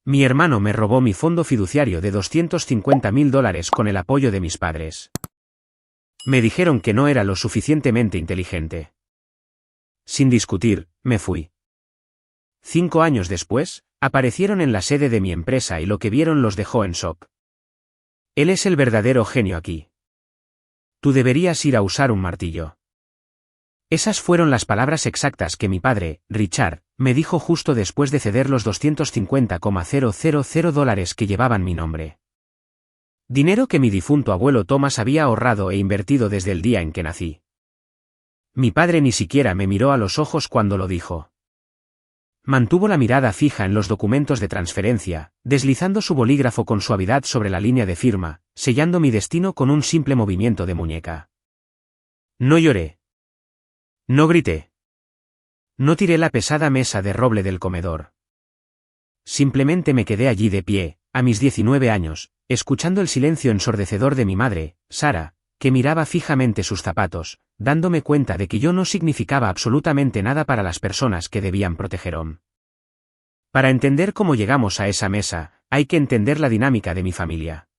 Mi hermano me robó mi fondo fiduciario de $250.000 con el apoyo de mis padres. Me dijeron que no era lo suficientemente inteligente. Sin discutir, me fui. 5 años después, aparecieron en la sede de mi empresa y lo que vieron los dejó en shock. Él es el verdadero genio aquí. Tú deberías ir a usar un martillo. Esas fueron las palabras exactas que mi padre, Richard, me dijo justo después de ceder los $250.000 que llevaban mi nombre. Dinero que mi difunto abuelo Thomas había ahorrado e invertido desde el día en que nací. Mi padre ni siquiera me miró a los ojos cuando lo dijo. Mantuvo la mirada fija en los documentos de transferencia, deslizando su bolígrafo con suavidad sobre la línea de firma, sellando mi destino con un simple movimiento de muñeca. No lloré. No grité. No tiré la pesada mesa de roble del comedor. Simplemente me quedé allí de pie, a mis 19 años, escuchando el silencio ensordecedor de mi madre, Sara, que miraba fijamente sus zapatos, dándome cuenta de que yo no significaba absolutamente nada para las personas que debían protegerme. Para entender cómo llegamos a esa mesa, hay que entender la dinámica de mi familia.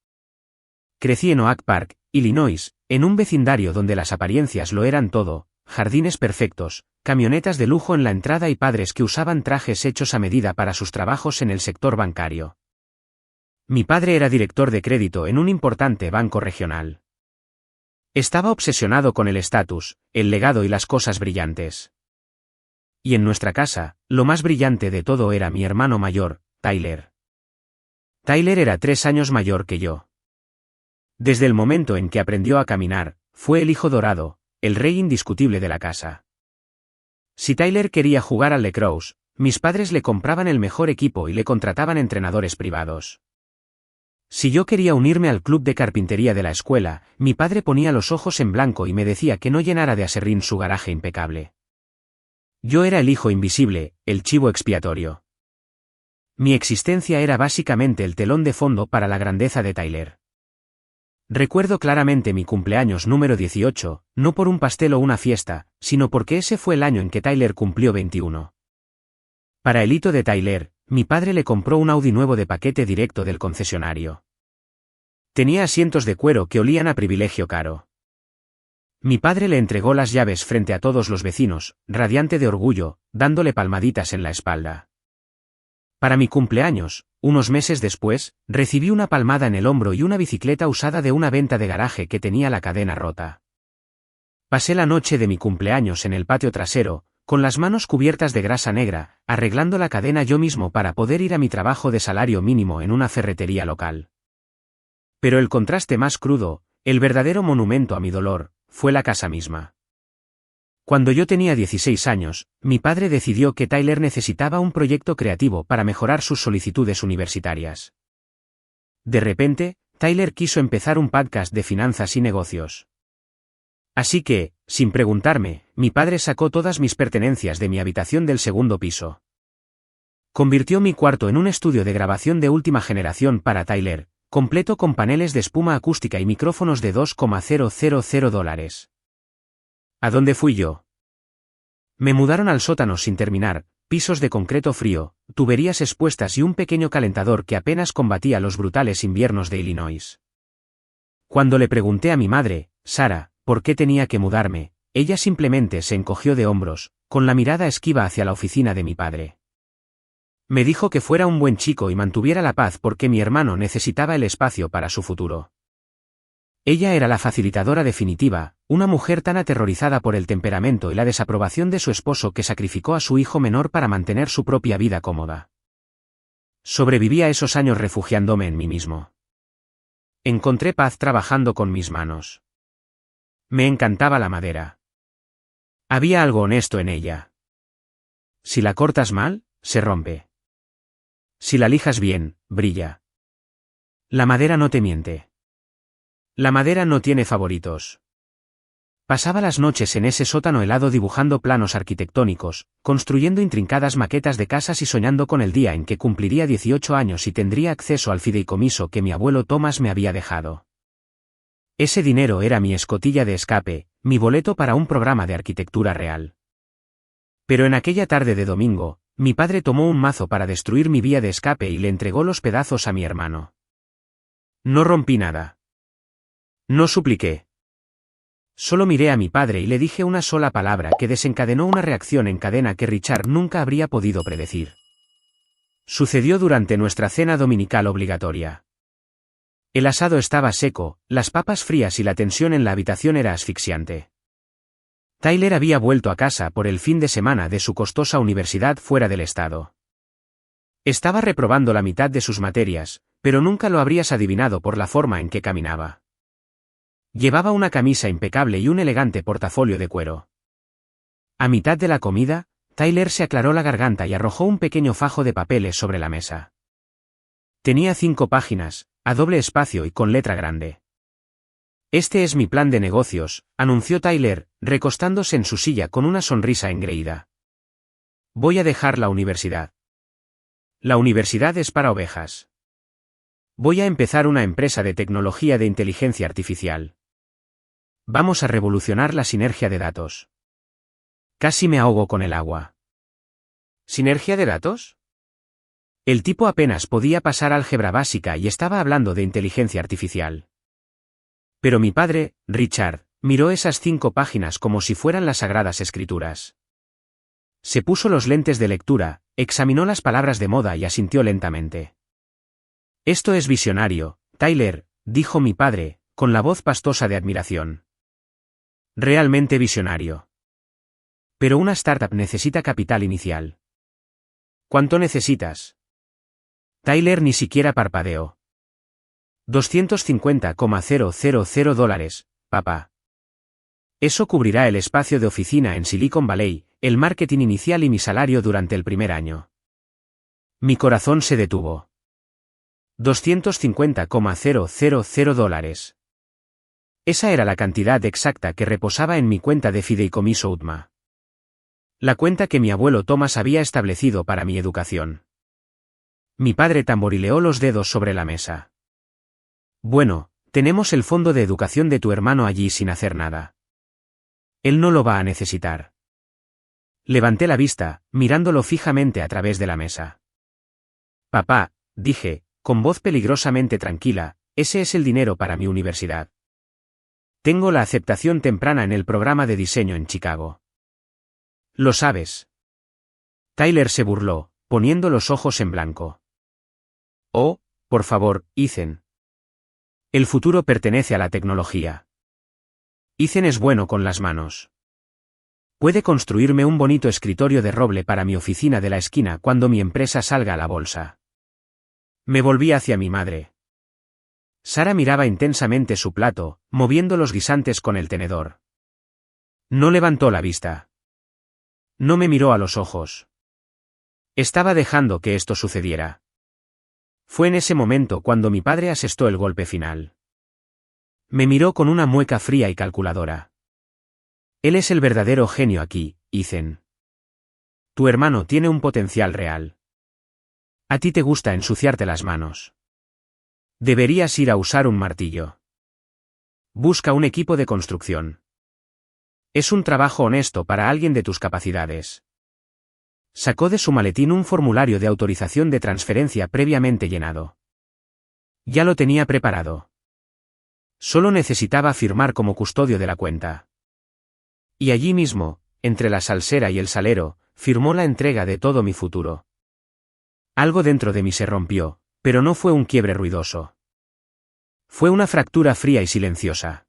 Crecí en Oak Park, Illinois, en un vecindario donde las apariencias lo eran todo, jardines perfectos, camionetas de lujo en la entrada y padres que usaban trajes hechos a medida para sus trabajos en el sector bancario. Mi padre era director de crédito en un importante banco regional. Estaba obsesionado con el estatus, el legado y las cosas brillantes. Y en nuestra casa, lo más brillante de todo era mi hermano mayor, Tyler. Tyler era 3 años mayor que yo. Desde el momento en que aprendió a caminar, fue el hijo dorado, el rey indiscutible de la casa. Si Tyler quería jugar al lacrosse, mis padres le compraban el mejor equipo y le contrataban entrenadores privados. Si yo quería unirme al club de carpintería de la escuela, mi padre ponía los ojos en blanco y me decía que no llenara de aserrín su garaje impecable. Yo era el hijo invisible, el chivo expiatorio. Mi existencia era básicamente el telón de fondo para la grandeza de Tyler. Recuerdo claramente mi cumpleaños número 18, no por un pastel o una fiesta, sino porque ese fue el año en que Tyler cumplió 21. Para el hito de Tyler, mi padre le compró un Audi nuevo de paquete directo del concesionario. Tenía asientos de cuero que olían a privilegio caro. Mi padre le entregó las llaves frente a todos los vecinos, radiante de orgullo, dándole palmaditas en la espalda. Para mi cumpleaños, unos meses después, recibí una palmada en el hombro y una bicicleta usada de una venta de garaje que tenía la cadena rota. Pasé la noche de mi cumpleaños en el patio trasero, con las manos cubiertas de grasa negra, arreglando la cadena yo mismo para poder ir a mi trabajo de salario mínimo en una ferretería local. Pero el contraste más crudo, el verdadero monumento a mi dolor, fue la casa misma. Cuando yo tenía 16 años, mi padre decidió que Tyler necesitaba un proyecto creativo para mejorar sus solicitudes universitarias. De repente, Tyler quiso empezar un podcast de finanzas y negocios. Así que, sin preguntarme, mi padre sacó todas mis pertenencias de mi habitación del segundo piso. Convirtió mi cuarto en un estudio de grabación de última generación para Tyler, completo con paneles de espuma acústica y micrófonos de $2,000. ¿A dónde fui yo? Me mudaron al sótano sin terminar, pisos de concreto frío, tuberías expuestas y un pequeño calentador que apenas combatía los brutales inviernos de Illinois. Cuando le pregunté a mi madre, Sara, por qué tenía que mudarme, ella simplemente se encogió de hombros, con la mirada esquiva hacia la oficina de mi padre. Me dijo que fuera un buen chico y mantuviera la paz porque mi hermano necesitaba el espacio para su futuro. Ella era la facilitadora definitiva, una mujer tan aterrorizada por el temperamento y la desaprobación de su esposo que sacrificó a su hijo menor para mantener su propia vida cómoda. Sobreviví a esos años refugiándome en mí mismo. Encontré paz trabajando con mis manos. Me encantaba la madera. Había algo honesto en ella. Si la cortas mal, se rompe. Si la lijas bien, brilla. La madera no te miente. La madera no tiene favoritos. Pasaba las noches en ese sótano helado dibujando planos arquitectónicos, construyendo intrincadas maquetas de casas y soñando con el día en que cumpliría 18 años y tendría acceso al fideicomiso que mi abuelo Thomas me había dejado. Ese dinero era mi escotilla de escape, mi boleto para un programa de arquitectura real. Pero en aquella tarde de domingo, Mi padre tomó un mazo para destruir mi vía de escape y le entregó los pedazos a mi hermano. No rompí nada. No supliqué. Solo miré a mi padre y le dije una sola palabra que desencadenó una reacción en cadena que Richard nunca habría podido predecir. Sucedió durante nuestra cena dominical obligatoria. El asado estaba seco, las papas frías y la tensión en la habitación era asfixiante. Tyler había vuelto a casa por el fin de semana de su costosa universidad fuera del estado. Estaba reprobando la mitad de sus materias, pero nunca lo habrías adivinado por la forma en que caminaba. Llevaba una camisa impecable y un elegante portafolio de cuero. A mitad de la comida, Tyler se aclaró la garganta y arrojó un pequeño fajo de papeles sobre la mesa. Tenía 5 páginas, a doble espacio y con letra grande. Este es mi plan de negocios, anunció Tyler, recostándose en su silla con una sonrisa engreída. Voy a dejar la universidad. La universidad es para ovejas. Voy a empezar una empresa de tecnología de inteligencia artificial. Vamos a revolucionar la sinergia de datos. Casi me ahogo con el agua. ¿Sinergia de datos? El tipo apenas podía pasar álgebra básica y estaba hablando de inteligencia artificial. Pero mi padre, Richard, miró esas 5 páginas como si fueran las sagradas escrituras. Se puso los lentes de lectura, examinó las palabras de moda y asintió lentamente. Esto es visionario, Tyler, dijo mi padre, con la voz pastosa de admiración. Realmente visionario. Pero una startup necesita capital inicial. ¿Cuánto necesitas? Tyler ni siquiera parpadeó. $250,000, papá. Eso cubrirá el espacio de oficina en Silicon Valley, el marketing inicial y mi salario durante el primer año. Mi corazón se detuvo. $250,000. Esa era la cantidad exacta que reposaba en mi cuenta de fideicomiso UTMA. La cuenta que mi abuelo Thomas había establecido para mi educación. Mi padre tamborileó los dedos sobre la mesa. Bueno, tenemos el fondo de educación de tu hermano allí sin hacer nada. Él no lo va a necesitar. Levanté la vista, mirándolo fijamente a través de la mesa. Papá, dije, con voz peligrosamente tranquila, ese es el dinero para mi universidad. Tengo la aceptación temprana en el programa de diseño en Chicago. Lo sabes. Tyler se burló, poniendo los ojos en blanco. Oh, por favor, Ethan. El futuro pertenece a la tecnología. Ethan es bueno con las manos. Puede construirme un bonito escritorio de roble para mi oficina de la esquina cuando mi empresa salga a la bolsa. Me volví hacia mi madre. Sara miraba intensamente su plato, moviendo los guisantes con el tenedor. No levantó la vista. No me miró a los ojos. Estaba dejando que esto sucediera. Fue en ese momento cuando mi padre asestó el golpe final. Me miró con una mueca fría y calculadora. Él es el verdadero genio aquí, Ethan. Tu hermano tiene un potencial real. A ti te gusta ensuciarte las manos. Deberías ir a usar un martillo. Busca un equipo de construcción. Es un trabajo honesto para alguien de tus capacidades. Sacó de su maletín un formulario de autorización de transferencia previamente llenado. Ya lo tenía preparado. Solo necesitaba firmar como custodio de la cuenta. Y allí mismo, entre la salsera y el salero, firmó la entrega de todo mi futuro. Algo dentro de mí se rompió, pero no fue un quiebre ruidoso. Fue una fractura fría y silenciosa.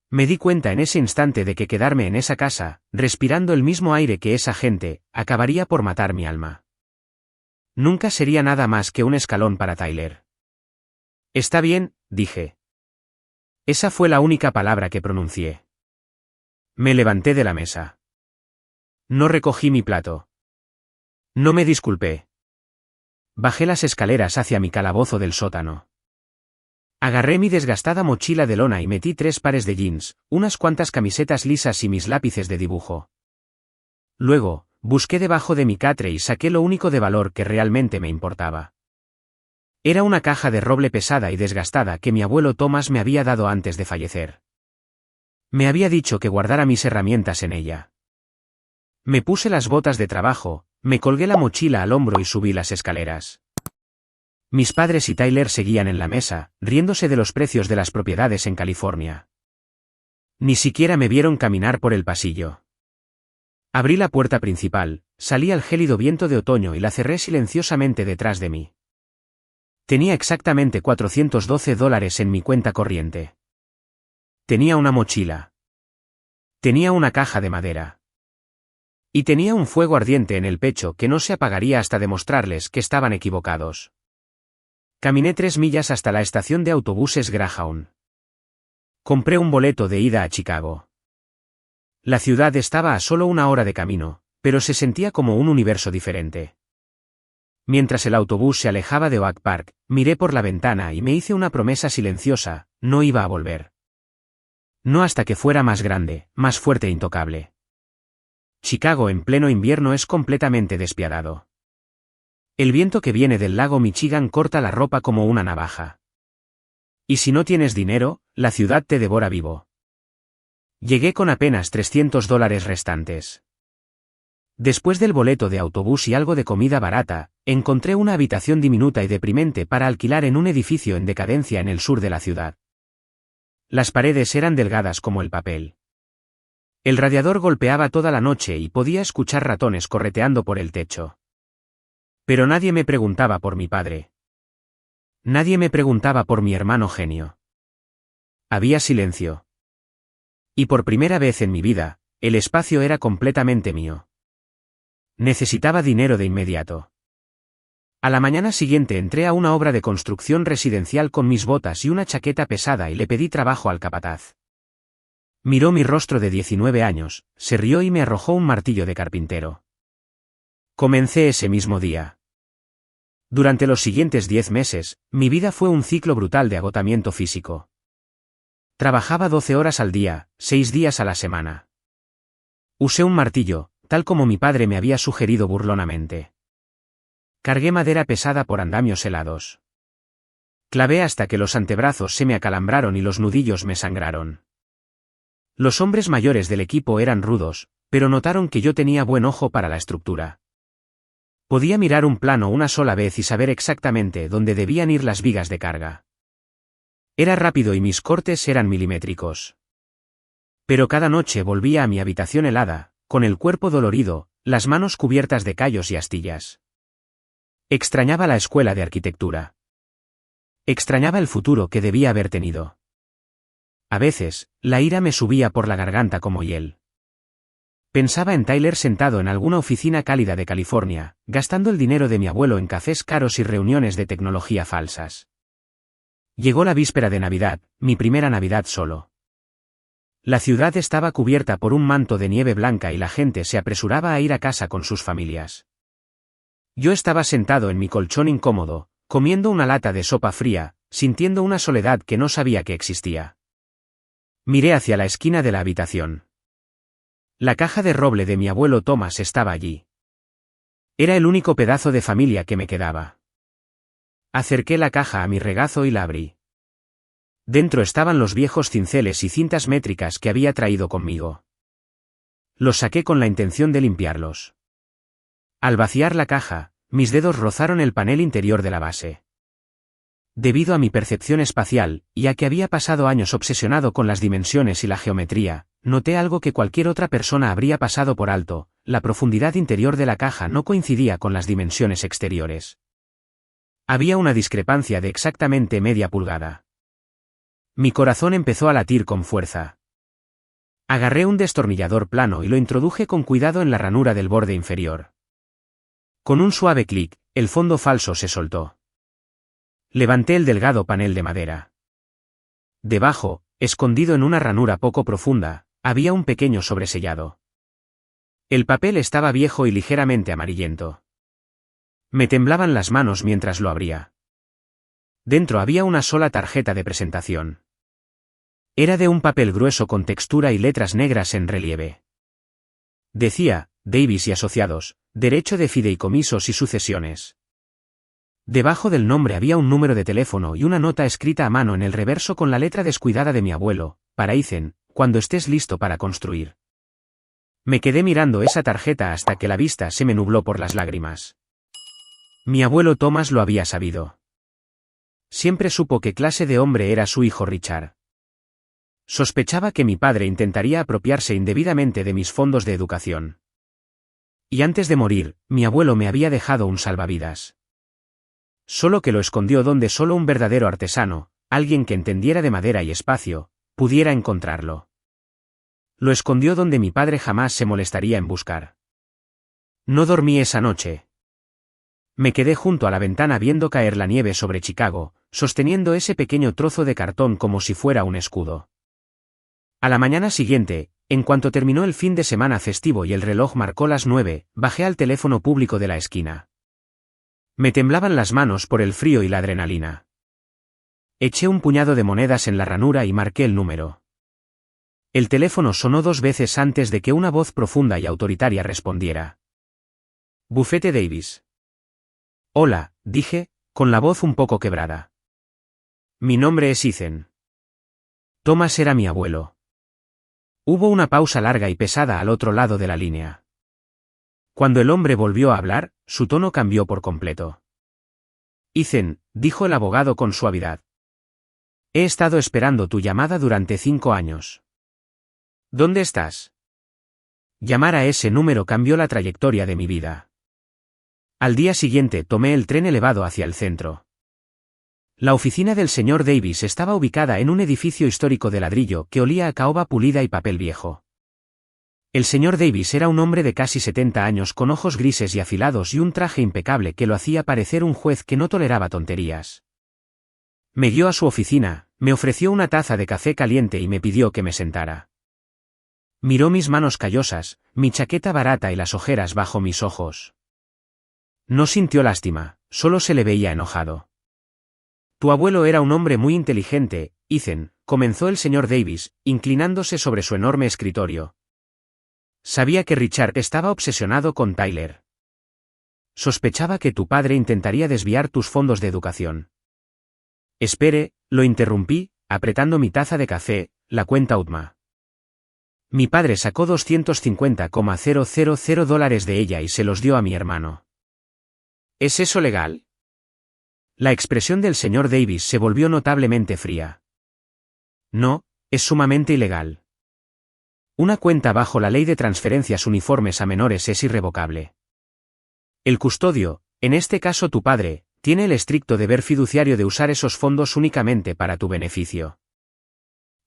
Me di cuenta en ese instante de que quedarme en esa casa, respirando el mismo aire que esa gente, acabaría por matar mi alma. Nunca sería nada más que un escalón para Tyler. Está bien, dije. Esa fue la única palabra que pronuncié. Me levanté de la mesa. No recogí mi plato. No me disculpé. Bajé las escaleras hacia mi calabozo del sótano. Agarré mi desgastada mochila de lona y metí 3 pares de jeans, unas cuantas camisetas lisas y mis lápices de dibujo. Luego, busqué debajo de mi catre y saqué lo único de valor que realmente me importaba. Era una caja de roble pesada y desgastada que mi abuelo Thomas me había dado antes de fallecer. Me había dicho que guardara mis herramientas en ella. Me puse las botas de trabajo, Me colgué la mochila al hombro y subí las escaleras. Mis padres y Tyler seguían en la mesa, riéndose de los precios de las propiedades en California. Ni siquiera me vieron caminar por el pasillo. Abrí la puerta principal, salí al gélido viento de otoño y la cerré silenciosamente detrás de mí. Tenía exactamente $412 en mi cuenta corriente. Tenía una mochila. Tenía una caja de madera. Y tenía un fuego ardiente en el pecho que no se apagaría hasta demostrarles que estaban equivocados. Caminé 3 millas hasta la estación de autobuses Greyhound. Compré un boleto de ida a Chicago. La ciudad estaba a solo 1 hora de camino, pero se sentía como un universo diferente. Mientras el autobús se alejaba de Oak Park, miré por la ventana y me hice una promesa silenciosa: no iba a volver. No hasta que fuera más grande, más fuerte e intocable. Chicago en pleno invierno es completamente despiadado. El viento que viene del lago Michigan corta la ropa como una navaja. Y si no tienes dinero, la ciudad te devora vivo. Llegué con apenas $300 restantes. Después del boleto de autobús y algo de comida barata, encontré una habitación diminuta y deprimente para alquilar en un edificio en decadencia en el sur de la ciudad. Las paredes eran delgadas como el papel. El radiador golpeaba toda la noche y podía escuchar ratones correteando por el techo. Pero nadie me preguntaba por mi padre. Nadie me preguntaba por mi hermano genio. Había silencio. Y por primera vez en mi vida, el espacio era completamente mío. Necesitaba dinero de inmediato. A la mañana siguiente entré a una obra de construcción residencial con mis botas y una chaqueta pesada y le pedí trabajo al capataz. Miró mi rostro de 19 años, se rió y me arrojó un martillo de carpintero. Comencé ese mismo día. Durante los siguientes 10 meses, mi vida fue un ciclo brutal de agotamiento físico. Trabajaba 12 horas al día, 6 días a la semana. Usé un martillo, tal como mi padre me había sugerido burlonamente. Cargué madera pesada por andamios helados. Clavé hasta que los antebrazos se me acalambraron y los nudillos me sangraron. Los hombres mayores del equipo eran rudos, pero notaron que yo tenía buen ojo para la estructura. Podía mirar un plano una sola vez y saber exactamente dónde debían ir las vigas de carga. Era rápido y mis cortes eran milimétricos. Pero cada noche volvía a mi habitación helada, con el cuerpo dolorido, las manos cubiertas de callos y astillas. Extrañaba la escuela de arquitectura. Extrañaba el futuro que debía haber tenido. A veces, la ira me subía por la garganta como hiel. Pensaba en Tyler sentado en alguna oficina cálida de California, gastando el dinero de mi abuelo en cafés caros y reuniones de tecnología falsas. Llegó la víspera de Navidad, mi primera Navidad solo. La ciudad estaba cubierta por un manto de nieve blanca y la gente se apresuraba a ir a casa con sus familias. Yo estaba sentado en mi colchón incómodo, comiendo una lata de sopa fría, sintiendo una soledad que no sabía que existía. Miré hacia la esquina de la habitación. La caja de roble de mi abuelo Thomas estaba allí. Era el único pedazo de familia que me quedaba. Acerqué la caja a mi regazo y la abrí. Dentro estaban los viejos cinceles y cintas métricas que había traído conmigo. Los saqué con la intención de limpiarlos. Al vaciar la caja, mis dedos rozaron el panel interior de la base. Debido a mi percepción espacial, y a que había pasado años obsesionado con las dimensiones y la geometría, noté algo que cualquier otra persona habría pasado por alto: la profundidad interior de la caja no coincidía con las dimensiones exteriores. Había una discrepancia de exactamente media pulgada. Mi corazón empezó a latir con fuerza. Agarré un destornillador plano y lo introduje con cuidado en la ranura del borde inferior. Con un suave clic, el fondo falso se soltó. Levanté el delgado panel de madera. Debajo, escondido en una ranura poco profunda, había un pequeño sobresellado. El papel estaba viejo y ligeramente amarillento. Me temblaban las manos mientras lo abría. Dentro había una sola tarjeta de presentación. Era de un papel grueso con textura y letras negras en relieve. Decía: Davis y Asociados, Derecho de Fideicomisos y Sucesiones. Debajo del nombre había un número de teléfono y una nota escrita a mano en el reverso con la letra descuidada de mi abuelo: para Ethan, cuando estés listo para construir. Me quedé mirando esa tarjeta hasta que la vista se me nubló por las lágrimas. Mi abuelo Thomas lo había sabido. Siempre supo qué clase de hombre era su hijo Richard. Sospechaba que mi padre intentaría apropiarse indebidamente de mis fondos de educación. Y antes de morir, mi abuelo me había dejado un salvavidas. Solo que lo escondió donde solo un verdadero artesano, alguien que entendiera de madera y espacio, pudiera encontrarlo. Lo escondió donde mi padre jamás se molestaría en buscar. No dormí esa noche. Me quedé junto a la ventana viendo caer la nieve sobre Chicago, sosteniendo ese pequeño trozo de cartón como si fuera un escudo. A la mañana siguiente, en cuanto terminó el fin de semana festivo y el reloj marcó las 9, bajé al teléfono público de la esquina. Me temblaban las manos por el frío y la adrenalina. Eché un puñado de monedas en la ranura y marqué el número. El teléfono sonó 2 veces antes de que una voz profunda y autoritaria respondiera. Bufete Davis. Hola, dije, con la voz un poco quebrada. Mi nombre es Ethan. Thomas era mi abuelo. Hubo una pausa larga y pesada al otro lado de la línea. Cuando el hombre volvió a hablar, su tono cambió por completo. Ethan, dijo el abogado con suavidad. He estado esperando tu llamada durante 5 años. ¿Dónde estás? Llamar a ese número cambió la trayectoria de mi vida. Al día siguiente tomé el tren elevado hacia el centro. La oficina del señor Davis estaba ubicada en un edificio histórico de ladrillo que olía a caoba pulida y papel viejo. El señor Davis era un hombre de casi 70 años con ojos grises y afilados y un traje impecable que lo hacía parecer un juez que no toleraba tonterías. Me guió a su oficina, me ofreció una taza de café caliente y me pidió que me sentara. Miró mis manos callosas, mi chaqueta barata y las ojeras bajo mis ojos. No sintió lástima, solo se le veía enojado. Tu abuelo era un hombre muy inteligente, Ethan, comenzó el señor Davis, inclinándose sobre su enorme escritorio. Sabía que Richard estaba obsesionado con Tyler. Sospechaba que tu padre intentaría desviar tus fondos de educación. Espere, lo interrumpí, apretando mi taza de café, la cuenta UTMA. Mi padre sacó $250,000 de ella y se los dio a mi hermano. ¿Es eso legal? La expresión del señor Davis se volvió notablemente fría. No, es sumamente ilegal. Una cuenta bajo la ley de transferencias uniformes a menores es irrevocable. El custodio, en este caso tu padre, tiene el estricto deber fiduciario de usar esos fondos únicamente para tu beneficio.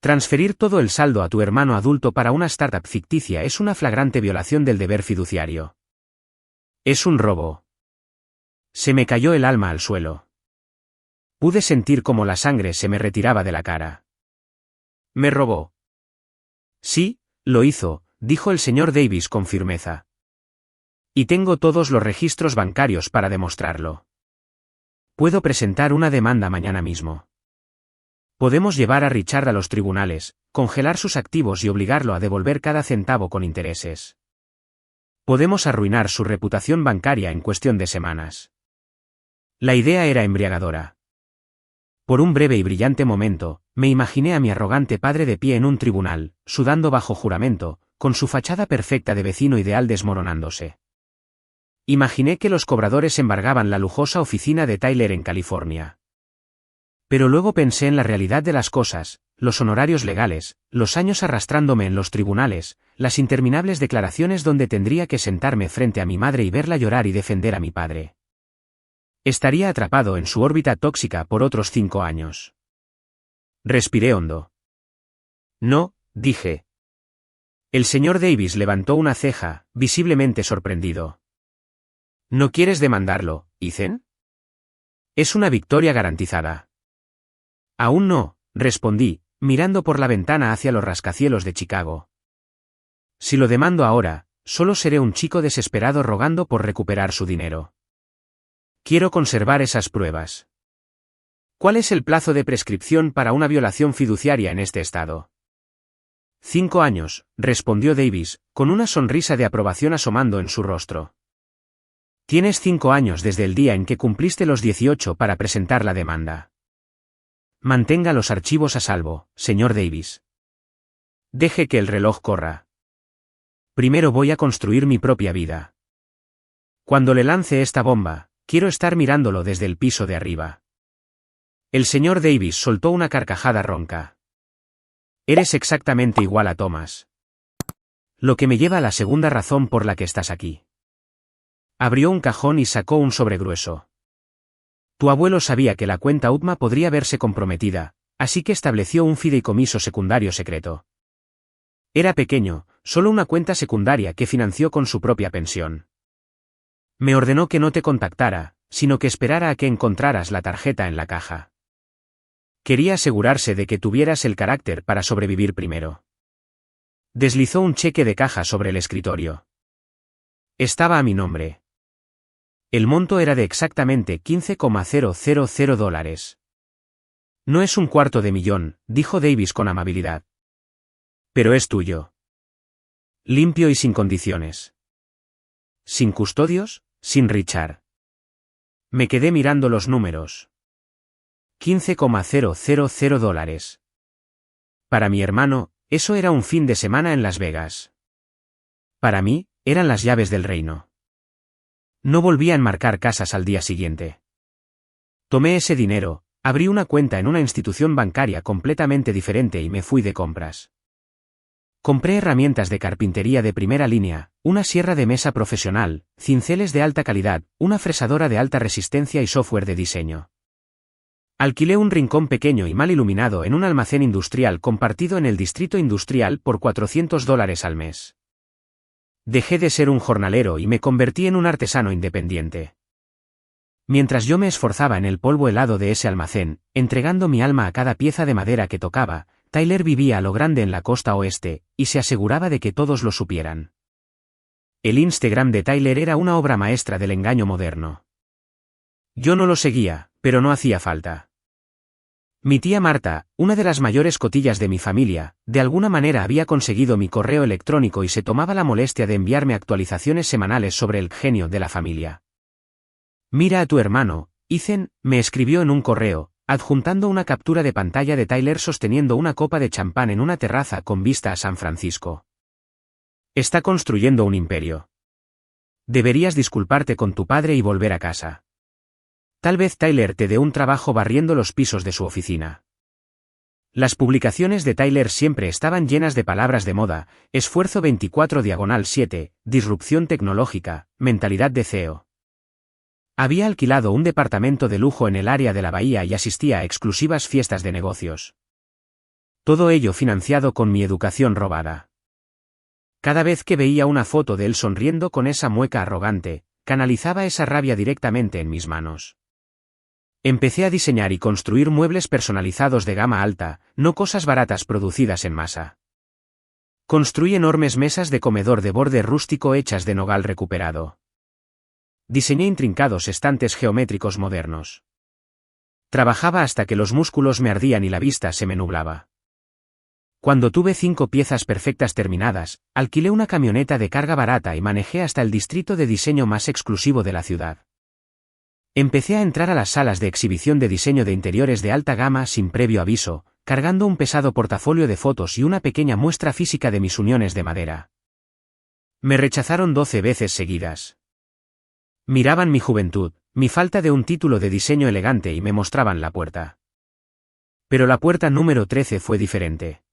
Transferir todo el saldo a tu hermano adulto para una startup ficticia es una flagrante violación del deber fiduciario. Es un robo. Se me cayó el alma al suelo. Pude sentir cómo la sangre se me retiraba de la cara. ¿Me robó? Sí, lo hizo, dijo el señor Davis con firmeza. Y tengo todos los registros bancarios para demostrarlo. Puedo presentar una demanda mañana mismo. Podemos llevar a Richard a los tribunales, congelar sus activos y obligarlo a devolver cada centavo con intereses. Podemos arruinar su reputación bancaria en cuestión de semanas. La idea era embriagadora. Por un breve y brillante momento, me imaginé a mi arrogante padre de pie en un tribunal, sudando bajo juramento, con su fachada perfecta de vecino ideal desmoronándose. Imaginé que los cobradores embargaban la lujosa oficina de Tyler en California. Pero luego pensé en la realidad de las cosas, los honorarios legales, los años arrastrándome en los tribunales, las interminables declaraciones donde tendría que sentarme frente a mi madre y verla llorar y defender a mi padre. Estaría atrapado en su órbita tóxica por otros 5 años. Respiré hondo. No, dije. El señor Davis levantó una ceja, visiblemente sorprendido. ¿No quieres demandarlo, Ethan? Es una victoria garantizada. Aún no, respondí, mirando por la ventana hacia los rascacielos de Chicago. Si lo demando ahora, solo seré un chico desesperado rogando por recuperar su dinero. Quiero conservar esas pruebas. ¿Cuál es el plazo de prescripción para una violación fiduciaria en este estado? 5 años, respondió Davis, con una sonrisa de aprobación asomando en su rostro. Tienes 5 años desde el día en que cumpliste los 18 para presentar la demanda. Mantenga los archivos a salvo, señor Davis. Deje que el reloj corra. Primero voy a construir mi propia vida. Cuando le lance esta bomba, quiero estar mirándolo desde el piso de arriba. El señor Davis soltó una carcajada ronca. Eres exactamente igual a Thomas. Lo que me lleva a la segunda razón por la que estás aquí. Abrió un cajón y sacó un sobre grueso. Tu abuelo sabía que la cuenta UTMA podría verse comprometida, así que estableció un fideicomiso secundario secreto. Era pequeño, solo una cuenta secundaria que financió con su propia pensión. Me ordenó que no te contactara, sino que esperara a que encontraras la tarjeta en la caja. Quería asegurarse de que tuvieras el carácter para sobrevivir primero. Deslizó un cheque de caja sobre el escritorio. Estaba a mi nombre. El monto era de exactamente $15,000. No es $250,000, dijo Davis con amabilidad. Pero es tuyo. Limpio y sin condiciones. ¿Sin custodios? Sin Richard. Me quedé mirando los números. $15,000. Para mi hermano, eso era un fin de semana en Las Vegas. Para mí, eran las llaves del reino. No volví a enmarcar casas al día siguiente. Tomé ese dinero, abrí una cuenta en una institución bancaria completamente diferente y me fui de compras. Compré herramientas de carpintería de primera línea, una sierra de mesa profesional, cinceles de alta calidad, una fresadora de alta resistencia y software de diseño. Alquilé un rincón pequeño y mal iluminado en un almacén industrial compartido en el distrito industrial por $400 al mes. Dejé de ser un jornalero y me convertí en un artesano independiente. Mientras yo me esforzaba en el polvo helado de ese almacén, entregando mi alma a cada pieza de madera que tocaba, Tyler vivía a lo grande en la costa oeste, y se aseguraba de que todos lo supieran. El Instagram de Tyler era una obra maestra del engaño moderno. Yo no lo seguía, pero no hacía falta. Mi tía Marta, una de las mayores cotillas de mi familia, de alguna manera había conseguido mi correo electrónico y se tomaba la molestia de enviarme actualizaciones semanales sobre el genio de la familia. Mira a tu hermano, Ethan, me escribió en un correo, adjuntando una captura de pantalla de Tyler sosteniendo una copa de champán en una terraza con vista a San Francisco. Está construyendo un imperio. Deberías disculparte con tu padre y volver a casa. Tal vez Tyler te dé un trabajo barriendo los pisos de su oficina. Las publicaciones de Tyler siempre estaban llenas de palabras de moda, esfuerzo 24/7, disrupción tecnológica, mentalidad de CEO. Había alquilado un departamento de lujo en el área de la bahía y asistía a exclusivas fiestas de negocios. Todo ello financiado con mi educación robada. Cada vez que veía una foto de él sonriendo con esa mueca arrogante, canalizaba esa rabia directamente en mis manos. Empecé a diseñar y construir muebles personalizados de gama alta, no cosas baratas producidas en masa. Construí enormes mesas de comedor de borde rústico hechas de nogal recuperado. Diseñé intrincados estantes geométricos modernos. Trabajaba hasta que los músculos me ardían y la vista se me nublaba. Cuando tuve 5 piezas perfectas terminadas, alquilé una camioneta de carga barata y manejé hasta el distrito de diseño más exclusivo de la ciudad. Empecé a entrar a las salas de exhibición de diseño de interiores de alta gama sin previo aviso, cargando un pesado portafolio de fotos y una pequeña muestra física de mis uniones de madera. Me rechazaron 12 veces seguidas. Miraban mi juventud, mi falta de un título de diseño elegante y me mostraban la puerta. Pero la puerta número 13 fue diferente.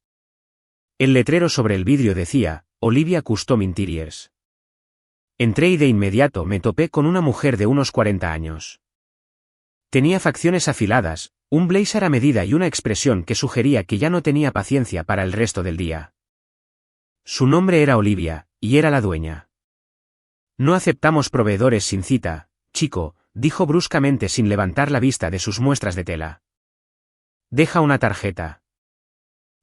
El letrero sobre el vidrio decía, Olivia Custom Interiors. Entré y de inmediato me topé con una mujer de unos 40 años. Tenía facciones afiladas, un blazer a medida y una expresión que sugería que ya no tenía paciencia para el resto del día. Su nombre era Olivia, y era la dueña. No aceptamos proveedores sin cita, chico, dijo bruscamente sin levantar la vista de sus muestras de tela. Deja una tarjeta.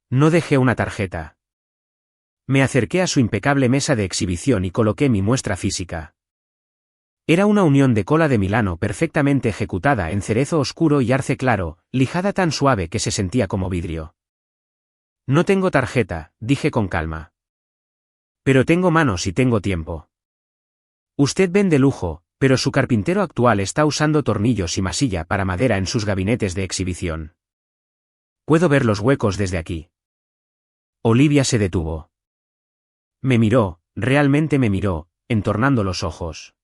No dejé una tarjeta. Me acerqué a su impecable mesa de exhibición y coloqué mi muestra física. Era una unión de cola de Milano perfectamente ejecutada en cerezo oscuro y arce claro, lijada tan suave que se sentía como vidrio. No tengo tarjeta, dije con calma. Pero tengo manos y tengo tiempo. Usted vende lujo, pero su carpintero actual está usando tornillos y masilla para madera en sus gabinetes de exhibición. Puedo ver los huecos desde aquí. Olivia se detuvo. Me miró, realmente me miró, entornando los ojos.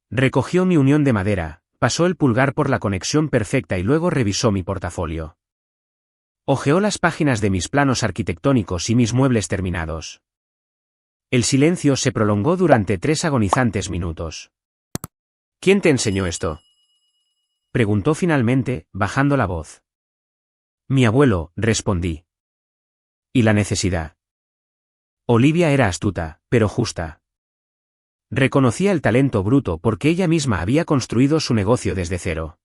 Recogió mi unión de madera, pasó el pulgar por la conexión perfecta y luego revisó mi portafolio. Hojeó las páginas de mis planos arquitectónicos y mis muebles terminados. El silencio se prolongó durante 3 agonizantes minutos. ¿Quién te enseñó esto?, preguntó finalmente, bajando la voz. Mi abuelo, respondí. ¿Y la necesidad? Olivia era astuta, pero justa. Reconocía el talento bruto porque ella misma había construido su negocio desde cero.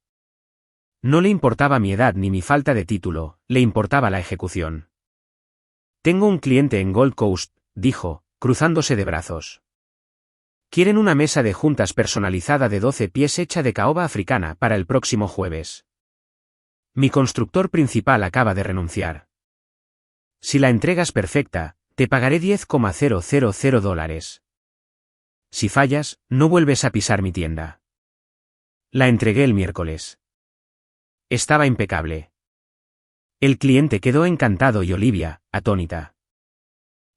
No le importaba mi edad ni mi falta de título, le importaba la ejecución. Tengo un cliente en Gold Coast, dijo, cruzándose de brazos. Quieren una mesa de juntas personalizada de 12 pies hecha de caoba africana para el próximo jueves. Mi constructor principal acaba de renunciar. Si la entregas perfecta, te pagaré $10,000. Si fallas, no vuelves a pisar mi tienda. La entregué el miércoles. Estaba impecable. El cliente quedó encantado y Olivia, atónita.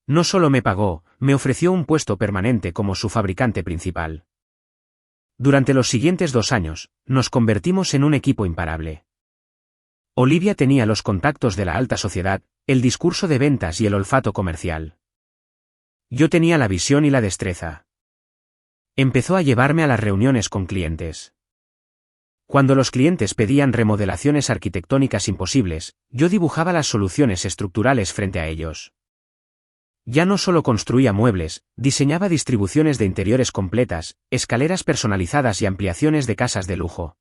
No solo me pagó, me ofreció un puesto permanente como su fabricante principal. Durante los siguientes 2 años, nos convertimos en un equipo imparable. Olivia tenía los contactos de la alta sociedad, el discurso de ventas y el olfato comercial. Yo tenía la visión y la destreza. Empezó a llevarme a las reuniones con clientes. Cuando los clientes pedían remodelaciones arquitectónicas imposibles, yo dibujaba las soluciones estructurales frente a ellos. Ya no solo construía muebles, diseñaba distribuciones de interiores completas, escaleras personalizadas y ampliaciones de casas de lujo.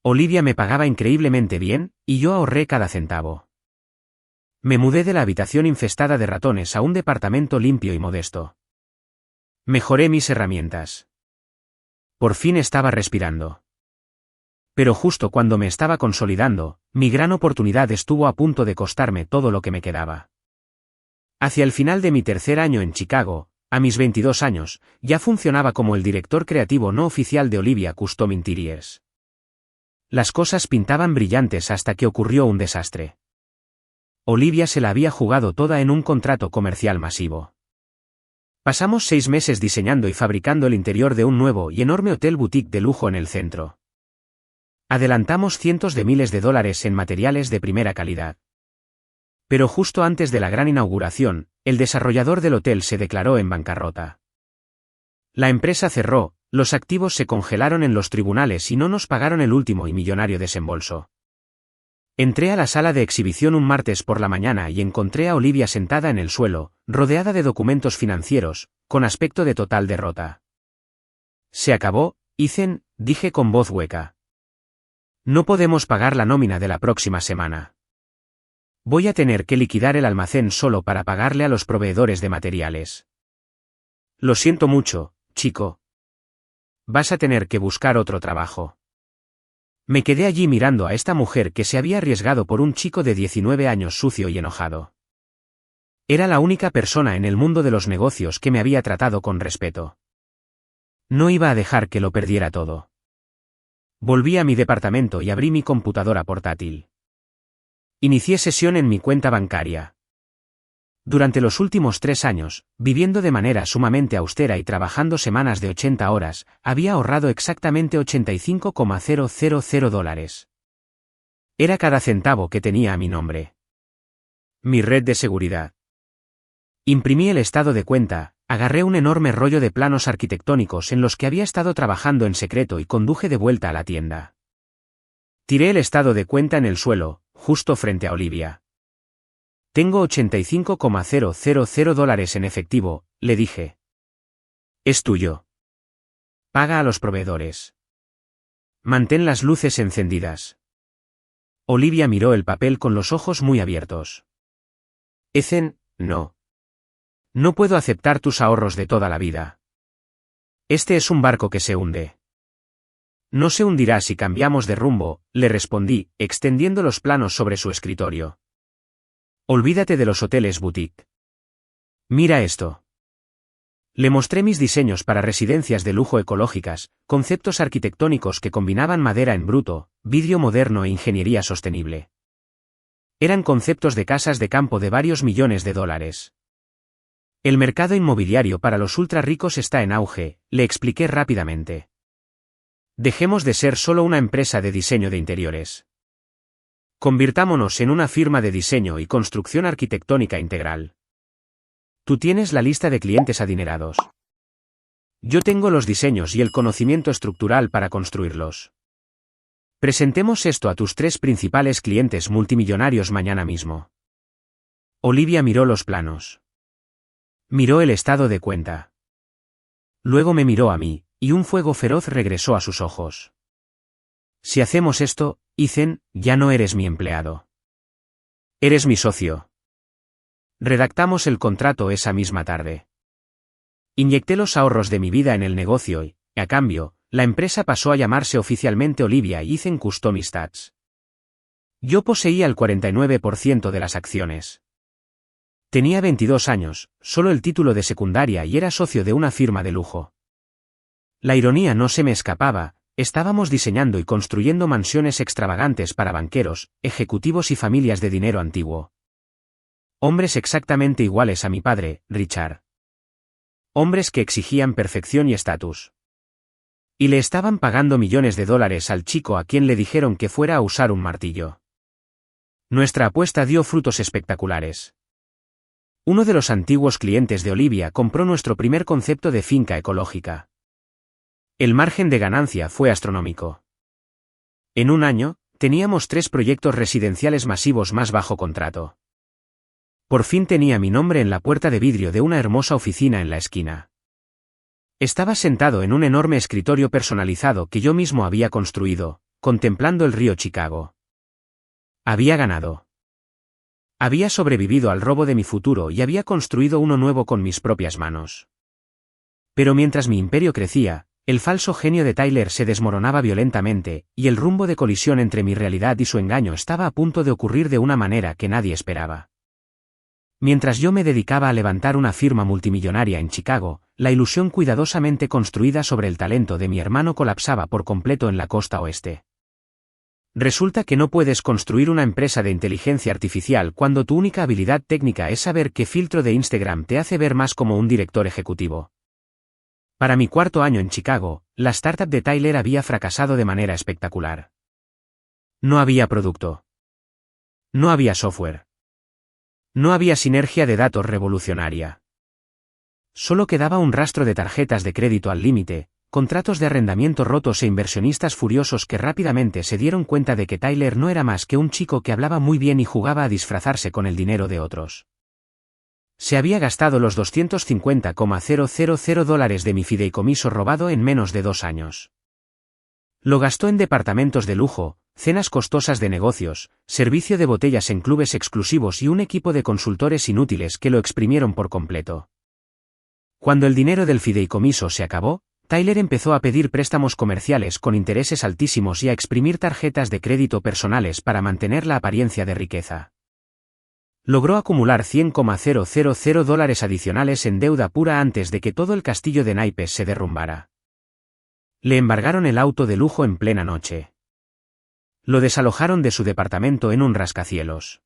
Olivia me pagaba increíblemente bien, y yo ahorré cada centavo. Me mudé de la habitación infestada de ratones a un departamento limpio y modesto. Mejoré mis herramientas. Por fin estaba respirando. Pero justo cuando me estaba consolidando, mi gran oportunidad estuvo a punto de costarme todo lo que me quedaba. Hacia el final de mi 3er año en Chicago, a mis 22 años, ya funcionaba como el director creativo no oficial de Olivia Custom Interiors. Las cosas pintaban brillantes hasta que ocurrió un desastre. Olivia se la había jugado toda en un contrato comercial masivo. Pasamos 6 meses diseñando y fabricando el interior de un nuevo y enorme hotel boutique de lujo en el centro. Adelantamos cientos de miles de dólares en materiales de primera calidad. Pero justo antes de la gran inauguración, el desarrollador del hotel se declaró en bancarrota. La empresa cerró, los activos se congelaron en los tribunales y no nos pagaron el último y millonario desembolso. Entré a la sala de exhibición un martes por la mañana y encontré a Olivia sentada en el suelo, rodeada de documentos financieros, con aspecto de total derrota. Se acabó, Ethan, dije con voz hueca. No podemos pagar la nómina de la próxima semana. Voy a tener que liquidar el almacén solo para pagarle a los proveedores de materiales. Lo siento mucho, chico. Vas a tener que buscar otro trabajo. Me quedé allí mirando a esta mujer que se había arriesgado por un chico de 19 años sucio y enojado. Era la única persona en el mundo de los negocios que me había tratado con respeto. No iba a dejar que lo perdiera todo. Volví a mi departamento y abrí mi computadora portátil. Inicié sesión en mi cuenta bancaria. Durante los últimos 3 años, viviendo de manera sumamente austera y trabajando semanas de 80 horas, había ahorrado exactamente $85,000. Era cada centavo que tenía a mi nombre. Mi red de seguridad. Imprimí el estado de cuenta, agarré un enorme rollo de planos arquitectónicos en los que había estado trabajando en secreto y conduje de vuelta a la tienda. Tiré el estado de cuenta en el suelo, justo frente a Olivia. Tengo $85,000 en efectivo, le dije. Es tuyo. Paga a los proveedores. Mantén las luces encendidas. Olivia miró el papel con los ojos muy abiertos. Ethan, no. No puedo aceptar tus ahorros de toda la vida. Este es un barco que se hunde. No se hundirá si cambiamos de rumbo, le respondí, extendiendo los planos sobre su escritorio. Olvídate de los hoteles boutique. Mira esto. Le mostré mis diseños para residencias de lujo ecológicas, conceptos arquitectónicos que combinaban madera en bruto, vidrio moderno e ingeniería sostenible. Eran conceptos de casas de campo de varios millones de dólares. El mercado inmobiliario para los ultra ricos está en auge, le expliqué rápidamente. Dejemos de ser solo una empresa de diseño de interiores. Convirtámonos en una firma de diseño y construcción arquitectónica integral. Tú tienes la lista de clientes adinerados. Yo tengo los diseños y el conocimiento estructural para construirlos. Presentemos esto a tus 3 principales clientes multimillonarios mañana mismo. Olivia miró los planos. Miró el estado de cuenta. Luego me miró a mí, y un fuego feroz regresó a sus ojos. Si hacemos esto, Ethan, ya no eres mi empleado. Eres mi socio. Redactamos el contrato esa misma tarde. Inyecté los ahorros de mi vida en el negocio y, a cambio, la empresa pasó a llamarse oficialmente Olivia Ethan Custom Stats. Yo poseía el 49% de las acciones. Tenía 22 años, solo el título de secundaria y era socio de una firma de lujo. La ironía no se me escapaba, estábamos diseñando y construyendo mansiones extravagantes para banqueros, ejecutivos y familias de dinero antiguo. Hombres exactamente iguales a mi padre, Richard. Hombres que exigían perfección y estatus. Y le estaban pagando millones de dólares al chico a quien le dijeron que fuera a usar un martillo. Nuestra apuesta dio frutos espectaculares. Uno de los antiguos clientes de Olivia compró nuestro primer concepto de finca ecológica. El margen de ganancia fue astronómico. En un año, teníamos 3 proyectos residenciales masivos más bajo contrato. Por fin tenía mi nombre en la puerta de vidrio de una hermosa oficina en la esquina. Estaba sentado en un enorme escritorio personalizado que yo mismo había construido, contemplando el río Chicago. Había ganado. Había sobrevivido al robo de mi futuro y había construido uno nuevo con mis propias manos. Pero mientras mi imperio crecía, el falso genio de Tyler se desmoronaba violentamente, y el rumbo de colisión entre mi realidad y su engaño estaba a punto de ocurrir de una manera que nadie esperaba. Mientras yo me dedicaba a levantar una firma multimillonaria en Chicago, la ilusión cuidadosamente construida sobre el talento de mi hermano colapsaba por completo en la costa oeste. Resulta que no puedes construir una empresa de inteligencia artificial cuando tu única habilidad técnica es saber qué filtro de Instagram te hace ver más como un director ejecutivo. Para mi 4º año en Chicago, la startup de Tyler había fracasado de manera espectacular. No había producto. No había software. No había sinergia de datos revolucionaria. Solo quedaba un rastro de tarjetas de crédito al límite, contratos de arrendamiento rotos e inversionistas furiosos que rápidamente se dieron cuenta de que Tyler no era más que un chico que hablaba muy bien y jugaba a disfrazarse con el dinero de otros. Se había gastado los $250,000 de mi fideicomiso robado en menos de 2 años. Lo gastó en departamentos de lujo, cenas costosas de negocios, servicio de botellas en clubes exclusivos y un equipo de consultores inútiles que lo exprimieron por completo. Cuando el dinero del fideicomiso se acabó, Tyler empezó a pedir préstamos comerciales con intereses altísimos y a exprimir tarjetas de crédito personales para mantener la apariencia de riqueza. Logró acumular $100,000 adicionales en deuda pura antes de que todo el castillo de naipes se derrumbara. Le embargaron el auto de lujo en plena noche. Lo desalojaron de su departamento en un rascacielos.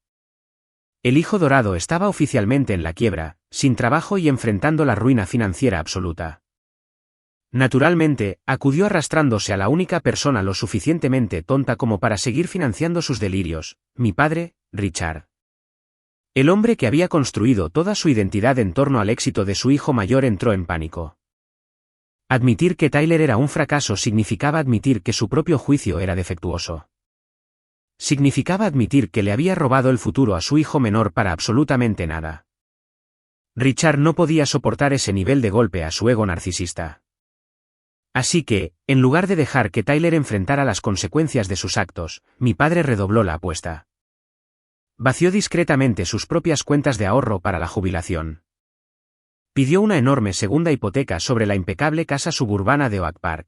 El hijo dorado estaba oficialmente en la quiebra, sin trabajo y enfrentando la ruina financiera absoluta. Naturalmente, acudió arrastrándose a la única persona lo suficientemente tonta como para seguir financiando sus delirios, mi padre, Richard. El hombre que había construido toda su identidad en torno al éxito de su hijo mayor entró en pánico. Admitir que Tyler era un fracaso significaba admitir que su propio juicio era defectuoso. Significaba admitir que le había robado el futuro a su hijo menor para absolutamente nada. Richard no podía soportar ese nivel de golpe a su ego narcisista. Así que, en lugar de dejar que Tyler enfrentara las consecuencias de sus actos, mi padre redobló la apuesta. Vació discretamente sus propias cuentas de ahorro para la jubilación. Pidió una enorme segunda hipoteca sobre la impecable casa suburbana de Oak Park.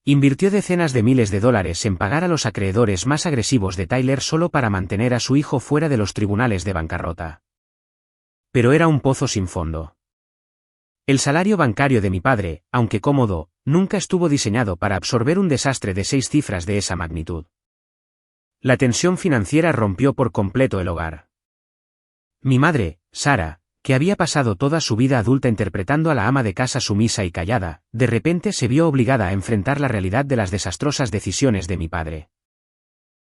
Invirtió decenas de miles de dólares en pagar a los acreedores más agresivos de Tyler solo para mantener a su hijo fuera de los tribunales de bancarrota. Pero era un pozo sin fondo. El salario bancario de mi padre, aunque cómodo, nunca estuvo diseñado para absorber un desastre de 6 cifras de esa magnitud. La tensión financiera rompió por completo el hogar. Mi madre, Sarah, que había pasado toda su vida adulta interpretando a la ama de casa sumisa y callada, de repente se vio obligada a enfrentar la realidad de las desastrosas decisiones de mi padre.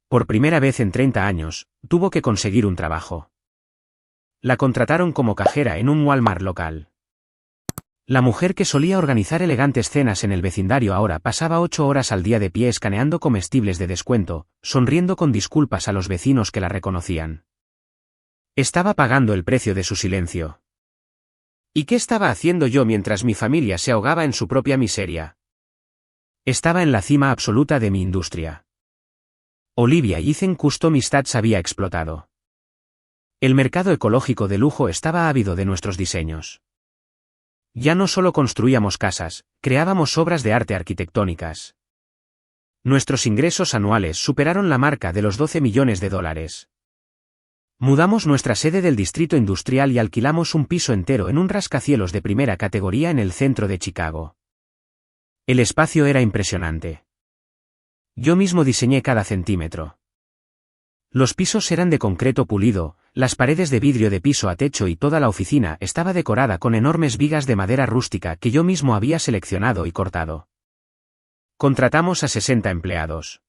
Por primera vez en 30 años, tuvo que conseguir un trabajo. La contrataron como cajera en un Walmart local. La mujer que solía organizar elegantes cenas en el vecindario ahora pasaba 8 horas al día de pie escaneando comestibles de descuento, sonriendo con disculpas a los vecinos que la reconocían. Estaba pagando el precio de su silencio. ¿Y qué estaba haciendo yo mientras mi familia se ahogaba en su propia miseria? Estaba en la cima absoluta de mi industria. Olivia Ethan Custom Stats había explotado. El mercado ecológico de lujo estaba ávido de nuestros diseños. Ya no solo construíamos casas, creábamos obras de arte arquitectónicas. Nuestros ingresos anuales superaron la marca de los 12 millones de dólares. Mudamos nuestra sede del distrito industrial y alquilamos un piso entero en un rascacielos de primera categoría en el centro de Chicago. El espacio era impresionante. Yo mismo diseñé cada centímetro. Los pisos eran de concreto pulido, las paredes de vidrio de piso a techo y toda la oficina estaba decorada con enormes vigas de madera rústica que yo mismo había seleccionado y cortado. Contratamos a 60 empleados.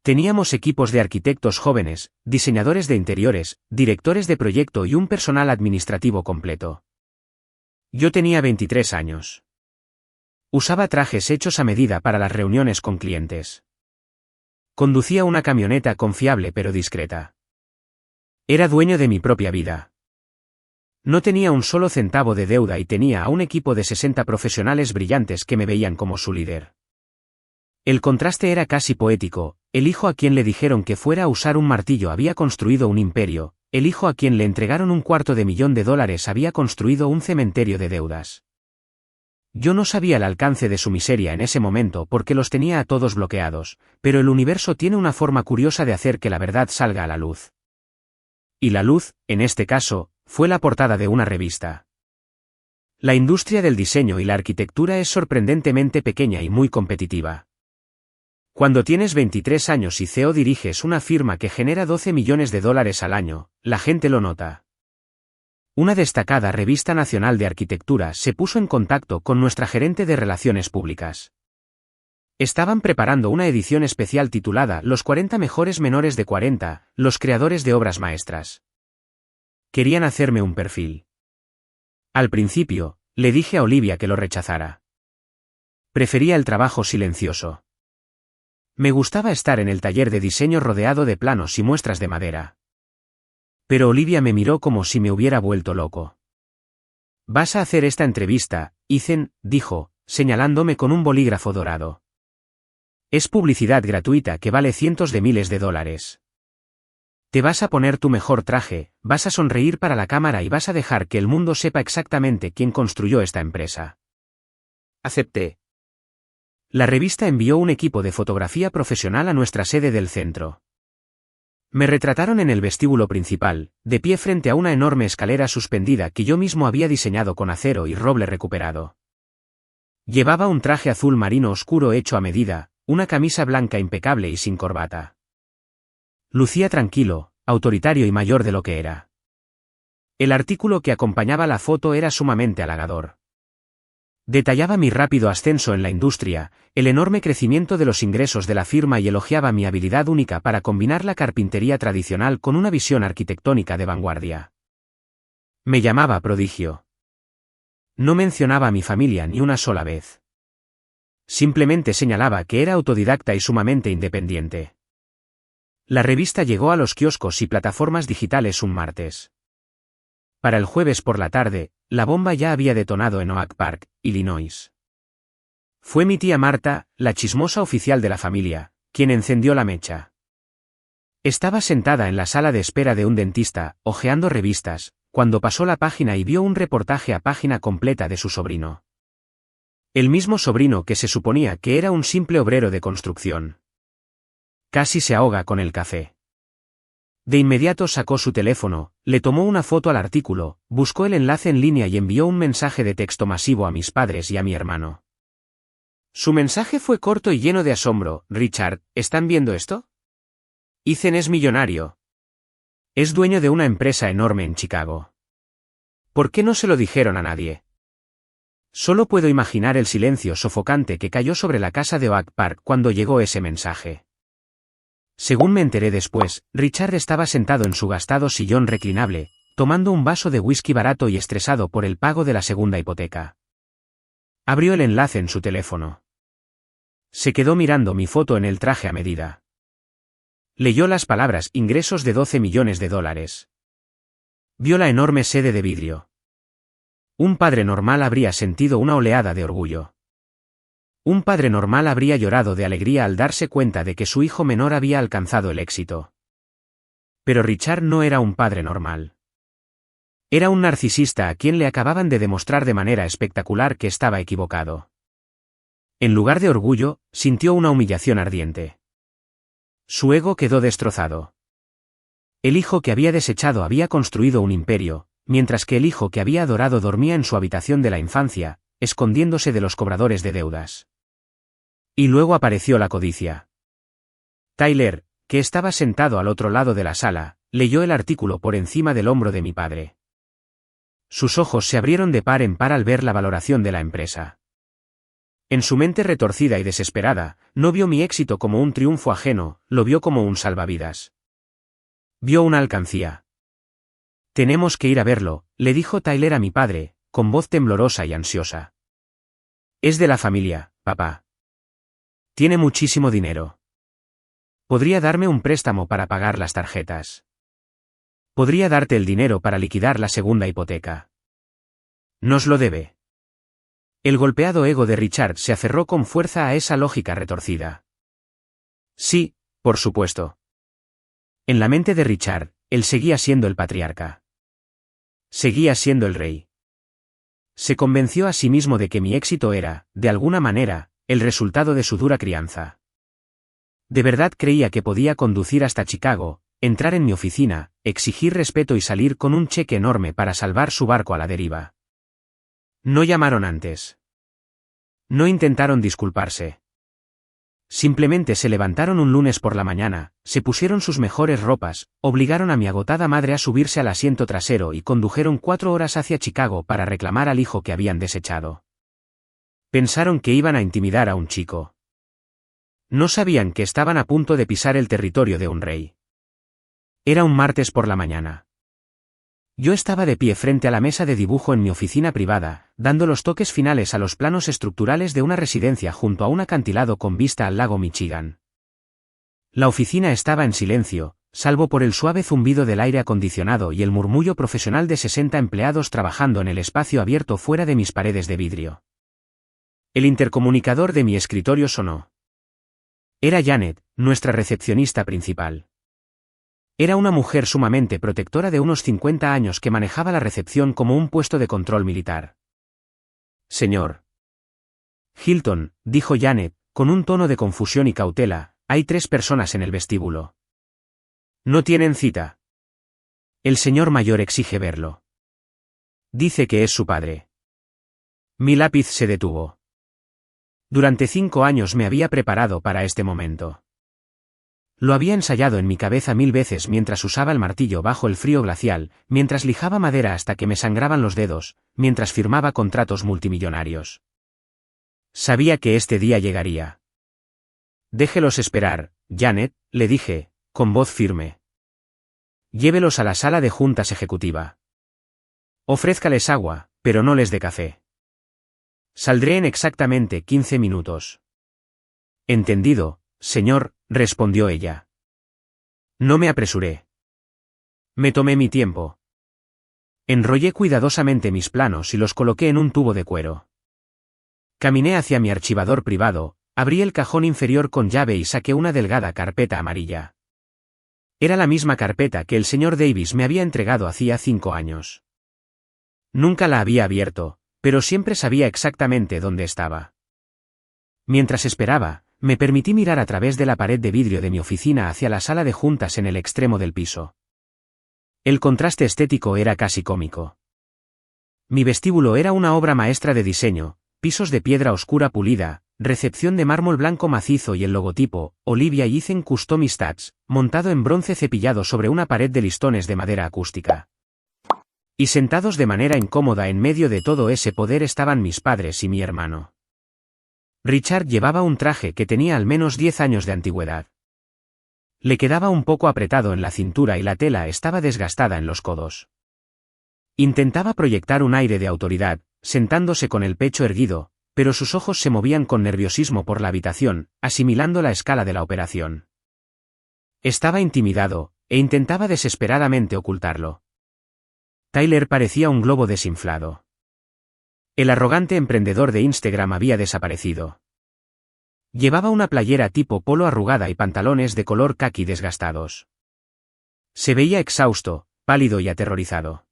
Teníamos equipos de arquitectos jóvenes, diseñadores de interiores, directores de proyecto y un personal administrativo completo. Yo tenía 23 años. Usaba trajes hechos a medida para las reuniones con clientes. Conducía una camioneta confiable pero discreta. Era dueño de mi propia vida. No tenía un solo centavo de deuda y tenía a un equipo de 60 profesionales brillantes que me veían como su líder. El contraste era casi poético. El hijo a quien le dijeron que fuera a usar un martillo había construido un imperio, el hijo a quien le entregaron $250,000 había construido un cementerio de deudas. Yo no sabía el alcance de su miseria en ese momento porque los tenía a todos bloqueados, pero el universo tiene una forma curiosa de hacer que la verdad salga a la luz. Y la luz, en este caso, fue la portada de una revista. La industria del diseño y la arquitectura es sorprendentemente pequeña y muy competitiva. Cuando tienes 23 años y CEO diriges una firma que genera $12 millones al año, la gente lo nota. Una destacada revista nacional de arquitectura se puso en contacto con nuestra gerente de relaciones públicas. Estaban preparando una edición especial titulada Los 40 mejores menores de 40, los creadores de obras maestras. Querían hacerme un perfil. Al principio, le dije a Olivia que lo rechazara. Prefería el trabajo silencioso. Me gustaba estar en el taller de diseño rodeado de planos y muestras de madera. Pero Olivia me miró como si me hubiera vuelto loco. «Vas a hacer esta entrevista, Ethan», dijo, señalándome con un bolígrafo dorado. «Es publicidad gratuita que vale cientos de miles de dólares. Te vas a poner tu mejor traje, vas a sonreír para la cámara y vas a dejar que el mundo sepa exactamente quién construyó esta empresa». Acepté. La revista envió un equipo de fotografía profesional a nuestra sede del centro. Me retrataron en el vestíbulo principal, de pie frente a una enorme escalera suspendida que yo mismo había diseñado con acero y roble recuperado. Llevaba un traje azul marino oscuro hecho a medida, una camisa blanca impecable y sin corbata. Lucía tranquilo, autoritario y mayor de lo que era. El artículo que acompañaba la foto era sumamente halagador. Detallaba mi rápido ascenso en la industria, el enorme crecimiento de los ingresos de la firma y elogiaba mi habilidad única para combinar la carpintería tradicional con una visión arquitectónica de vanguardia. Me llamaba prodigio. No mencionaba a mi familia ni una sola vez. Simplemente señalaba que era autodidacta y sumamente independiente. La revista llegó a los kioscos y plataformas digitales un martes. Para el jueves por la tarde, la bomba ya había detonado en Oak Park, Illinois. Fue mi tía Marta, la chismosa oficial de la familia, quien encendió la mecha. Estaba sentada en la sala de espera de un dentista, hojeando revistas, cuando pasó la página y vio un reportaje a página completa de su sobrino. El mismo sobrino que se suponía que era un simple obrero de construcción. Casi se ahoga con el café. De inmediato sacó su teléfono, le tomó una foto al artículo, buscó el enlace en línea y envió un mensaje de texto masivo a mis padres y a mi hermano. Su mensaje fue corto y lleno de asombro. «Richard, ¿están viendo esto? Ethan es millonario. Es dueño de una empresa enorme en Chicago. ¿Por qué no se lo dijeron a nadie? Solo puedo imaginar el silencio sofocante que cayó sobre la casa de Oak Park cuando llegó ese mensaje. Según me enteré después, Richard estaba sentado en su gastado sillón reclinable, tomando un vaso de whisky barato y estresado por el pago de la segunda hipoteca. Abrió el enlace en su teléfono. Se quedó mirando mi foto en el traje a medida. Leyó las palabras ingresos de $12 millones. Vio la enorme sede de vidrio. Un padre normal habría sentido una oleada de orgullo. Un padre normal habría llorado de alegría al darse cuenta de que su hijo menor había alcanzado el éxito. Pero Richard no era un padre normal. Era un narcisista a quien le acababan de demostrar de manera espectacular que estaba equivocado. En lugar de orgullo, sintió una humillación ardiente. Su ego quedó destrozado. El hijo que había desechado había construido un imperio, mientras que el hijo que había adorado dormía en su habitación de la infancia, escondiéndose de los cobradores de deudas. Y luego apareció la codicia. Tyler, que estaba sentado al otro lado de la sala, leyó el artículo por encima del hombro de mi padre. Sus ojos se abrieron de par en par al ver la valoración de la empresa. En su mente retorcida y desesperada, no vio mi éxito como un triunfo ajeno, lo vio como un salvavidas. Vio una alcancía. Tenemos que ir a verlo, le dijo Tyler a mi padre, con voz temblorosa y ansiosa. Es de la familia, papá. Tiene muchísimo dinero. Podría darme un préstamo para pagar las tarjetas. Podría darte el dinero para liquidar la segunda hipoteca. Nos lo debe. El golpeado ego de Richard se aferró con fuerza a esa lógica retorcida. Sí, por supuesto. En la mente de Richard, él seguía siendo el patriarca. Seguía siendo el rey. Se convenció a sí mismo de que mi éxito era, de alguna manera, el resultado de su dura crianza. De verdad creía que podía conducir hasta Chicago, entrar en mi oficina, exigir respeto y salir con un cheque enorme para salvar su barco a la deriva. No llamaron antes. No intentaron disculparse. Simplemente se levantaron un lunes por la mañana, se pusieron sus mejores ropas, obligaron a mi agotada madre a subirse al asiento trasero y condujeron 4 horas hacia Chicago para reclamar al hijo que habían desechado. Pensaron que iban a intimidar a un chico. No sabían que estaban a punto de pisar el territorio de un rey. Era un martes por la mañana. Yo estaba de pie frente a la mesa de dibujo en mi oficina privada, dando los toques finales a los planos estructurales de una residencia junto a un acantilado con vista al lago Michigan. La oficina estaba en silencio, salvo por el suave zumbido del aire acondicionado y el murmullo profesional de 60 empleados trabajando en el espacio abierto fuera de mis paredes de vidrio. El intercomunicador de mi escritorio sonó. Era Janet, nuestra recepcionista principal. Era una mujer sumamente protectora de unos 50 años que manejaba la recepción como un puesto de control militar. Señor Hilton, dijo Janet, con un tono de confusión y cautela, hay 3 personas en el vestíbulo. No tienen cita. El señor mayor exige verlo. Dice que es su padre. Mi lápiz se detuvo. Durante 5 años me había preparado para este momento. Lo había ensayado en mi cabeza 1000 veces mientras usaba el martillo bajo el frío glacial, mientras lijaba madera hasta que me sangraban los dedos, mientras firmaba contratos multimillonarios. Sabía que este día llegaría. Déjelos esperar, Janet, le dije, con voz firme. Llévelos a la sala de juntas ejecutiva. Ofrézcales agua, pero no les dé café. Saldré en exactamente 15 minutos. Entendido, señor, respondió ella. No me apresuré. Me tomé mi tiempo. Enrollé cuidadosamente mis planos y los coloqué en un tubo de cuero. Caminé hacia mi archivador privado, abrí el cajón inferior con llave y saqué una delgada carpeta amarilla. Era la misma carpeta que el señor Davis me había entregado hacía 5 años. Nunca la había abierto, pero siempre sabía exactamente dónde estaba. Mientras esperaba, me permití mirar a través de la pared de vidrio de mi oficina hacia la sala de juntas en el extremo del piso. El contraste estético era casi cómico. Mi vestíbulo era una obra maestra de diseño, pisos de piedra oscura pulida, recepción de mármol blanco macizo y el logotipo, Olivia y Ethan Custom Stats, montado en bronce cepillado sobre una pared de listones de madera acústica. Y sentados de manera incómoda en medio de todo ese poder estaban mis padres y mi hermano. Richard llevaba un traje que tenía al menos 10 años de antigüedad. Le quedaba un poco apretado en la cintura y la tela estaba desgastada en los codos. Intentaba proyectar un aire de autoridad, sentándose con el pecho erguido, pero sus ojos se movían con nerviosismo por la habitación, asimilando la escala de la operación. Estaba intimidado, e intentaba desesperadamente ocultarlo. Tyler parecía un globo desinflado. El arrogante emprendedor de Instagram había desaparecido. Llevaba una playera tipo polo arrugada y pantalones de color caqui desgastados. Se veía exhausto, pálido y aterrorizado.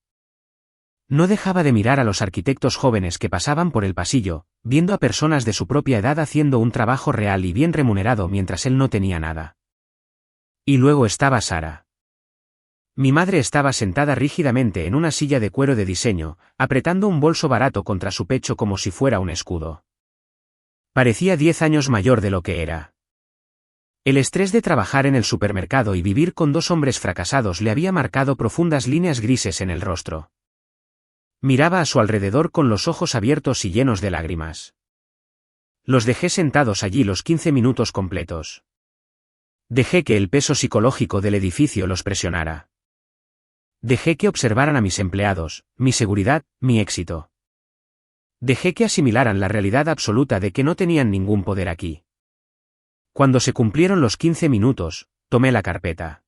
No dejaba de mirar a los arquitectos jóvenes que pasaban por el pasillo, viendo a personas de su propia edad haciendo un trabajo real y bien remunerado mientras él no tenía nada. Y luego estaba Sara. Mi madre estaba sentada rígidamente en una silla de cuero de diseño, apretando un bolso barato contra su pecho como si fuera un escudo. Parecía 10 años mayor de lo que era. El estrés de trabajar en el supermercado y vivir con 2 hombres fracasados le había marcado profundas líneas grises en el rostro. Miraba a su alrededor con los ojos abiertos y llenos de lágrimas. Los dejé sentados allí los 15 minutos completos. Dejé que el peso psicológico del edificio los presionara. Dejé que observaran a mis empleados, mi seguridad, mi éxito. Dejé que asimilaran la realidad absoluta de que no tenían ningún poder aquí. Cuando se cumplieron los 15 minutos, tomé la carpeta.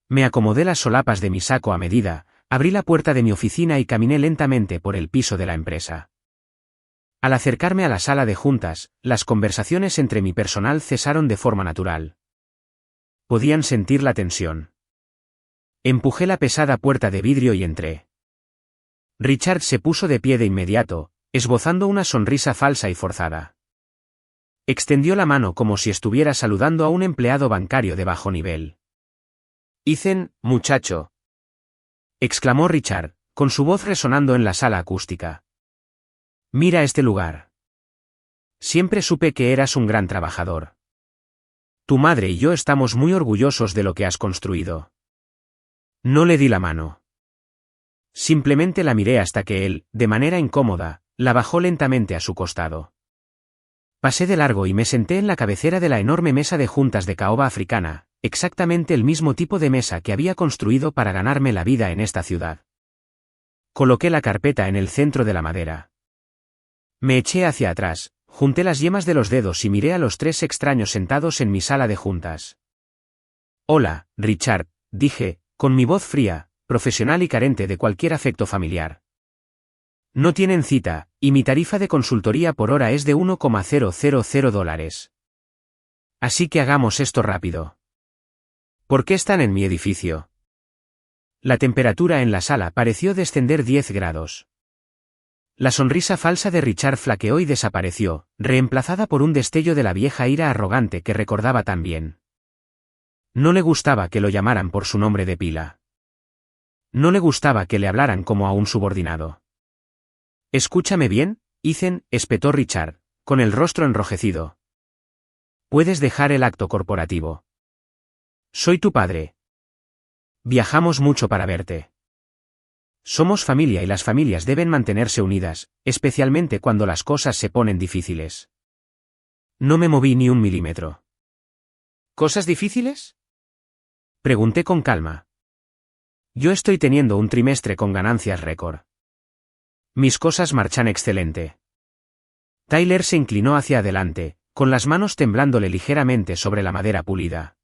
Me acomodé las solapas de mi saco a medida, abrí la puerta de mi oficina y caminé lentamente por el piso de la empresa. Al acercarme a la sala de juntas, las conversaciones entre mi personal cesaron de forma natural. Podían sentir la tensión. Empujé la pesada puerta de vidrio y entré. Richard se puso de pie de inmediato, esbozando una sonrisa falsa y forzada. Extendió la mano como si estuviera saludando a un empleado bancario de bajo nivel. «Ethan, muchacho», exclamó Richard, con su voz resonando en la sala acústica. «Mira este lugar. Siempre supe que eras un gran trabajador. Tu madre y yo estamos muy orgullosos de lo que has construido». No le di la mano. Simplemente la miré hasta que él, de manera incómoda, la bajó lentamente a su costado. Pasé de largo y me senté en la cabecera de la enorme mesa de juntas de caoba africana, exactamente el mismo tipo de mesa que había construido para ganarme la vida en esta ciudad. Coloqué la carpeta en el centro de la madera. Me eché hacia atrás, junté las yemas de los dedos y miré a los 3 extraños sentados en mi sala de juntas. «Hola, Richard», dije, con mi voz fría, profesional y carente de cualquier afecto familiar. «No tienen cita, y mi tarifa de consultoría por hora es de $1,000. Así que hagamos esto rápido». «¿Por qué están en mi edificio?» La temperatura en la sala pareció descender 10 grados. La sonrisa falsa de Richard flaqueó y desapareció, reemplazada por un destello de la vieja ira arrogante que recordaba tan bien. No le gustaba que lo llamaran por su nombre de pila. No le gustaba que le hablaran como a un subordinado. «Escúchame bien, Ethan», espetó Richard, con el rostro enrojecido. «Puedes dejar el acto corporativo. Soy tu padre. Viajamos mucho para verte. Somos familia y las familias deben mantenerse unidas, especialmente cuando las cosas se ponen difíciles». No me moví ni un milímetro. «¿Cosas difíciles?», pregunté con calma. «Yo estoy teniendo un trimestre con ganancias récord. Mis cosas marchan excelente». Tyler se inclinó hacia adelante, con las manos temblándole ligeramente sobre la madera pulida.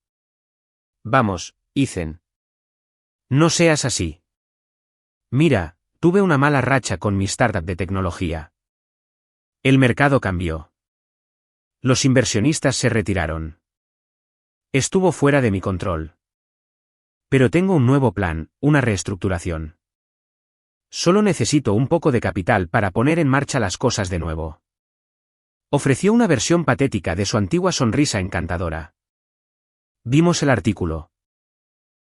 «Vamos, Ethan. No seas así. Mira, tuve una mala racha con mi startup de tecnología. El mercado cambió. Los inversionistas se retiraron. Estuvo fuera de mi control. Pero tengo un nuevo plan, una reestructuración. Solo necesito un poco de capital para poner en marcha las cosas de nuevo». Ofreció una versión patética de su antigua sonrisa encantadora. Vimos el artículo.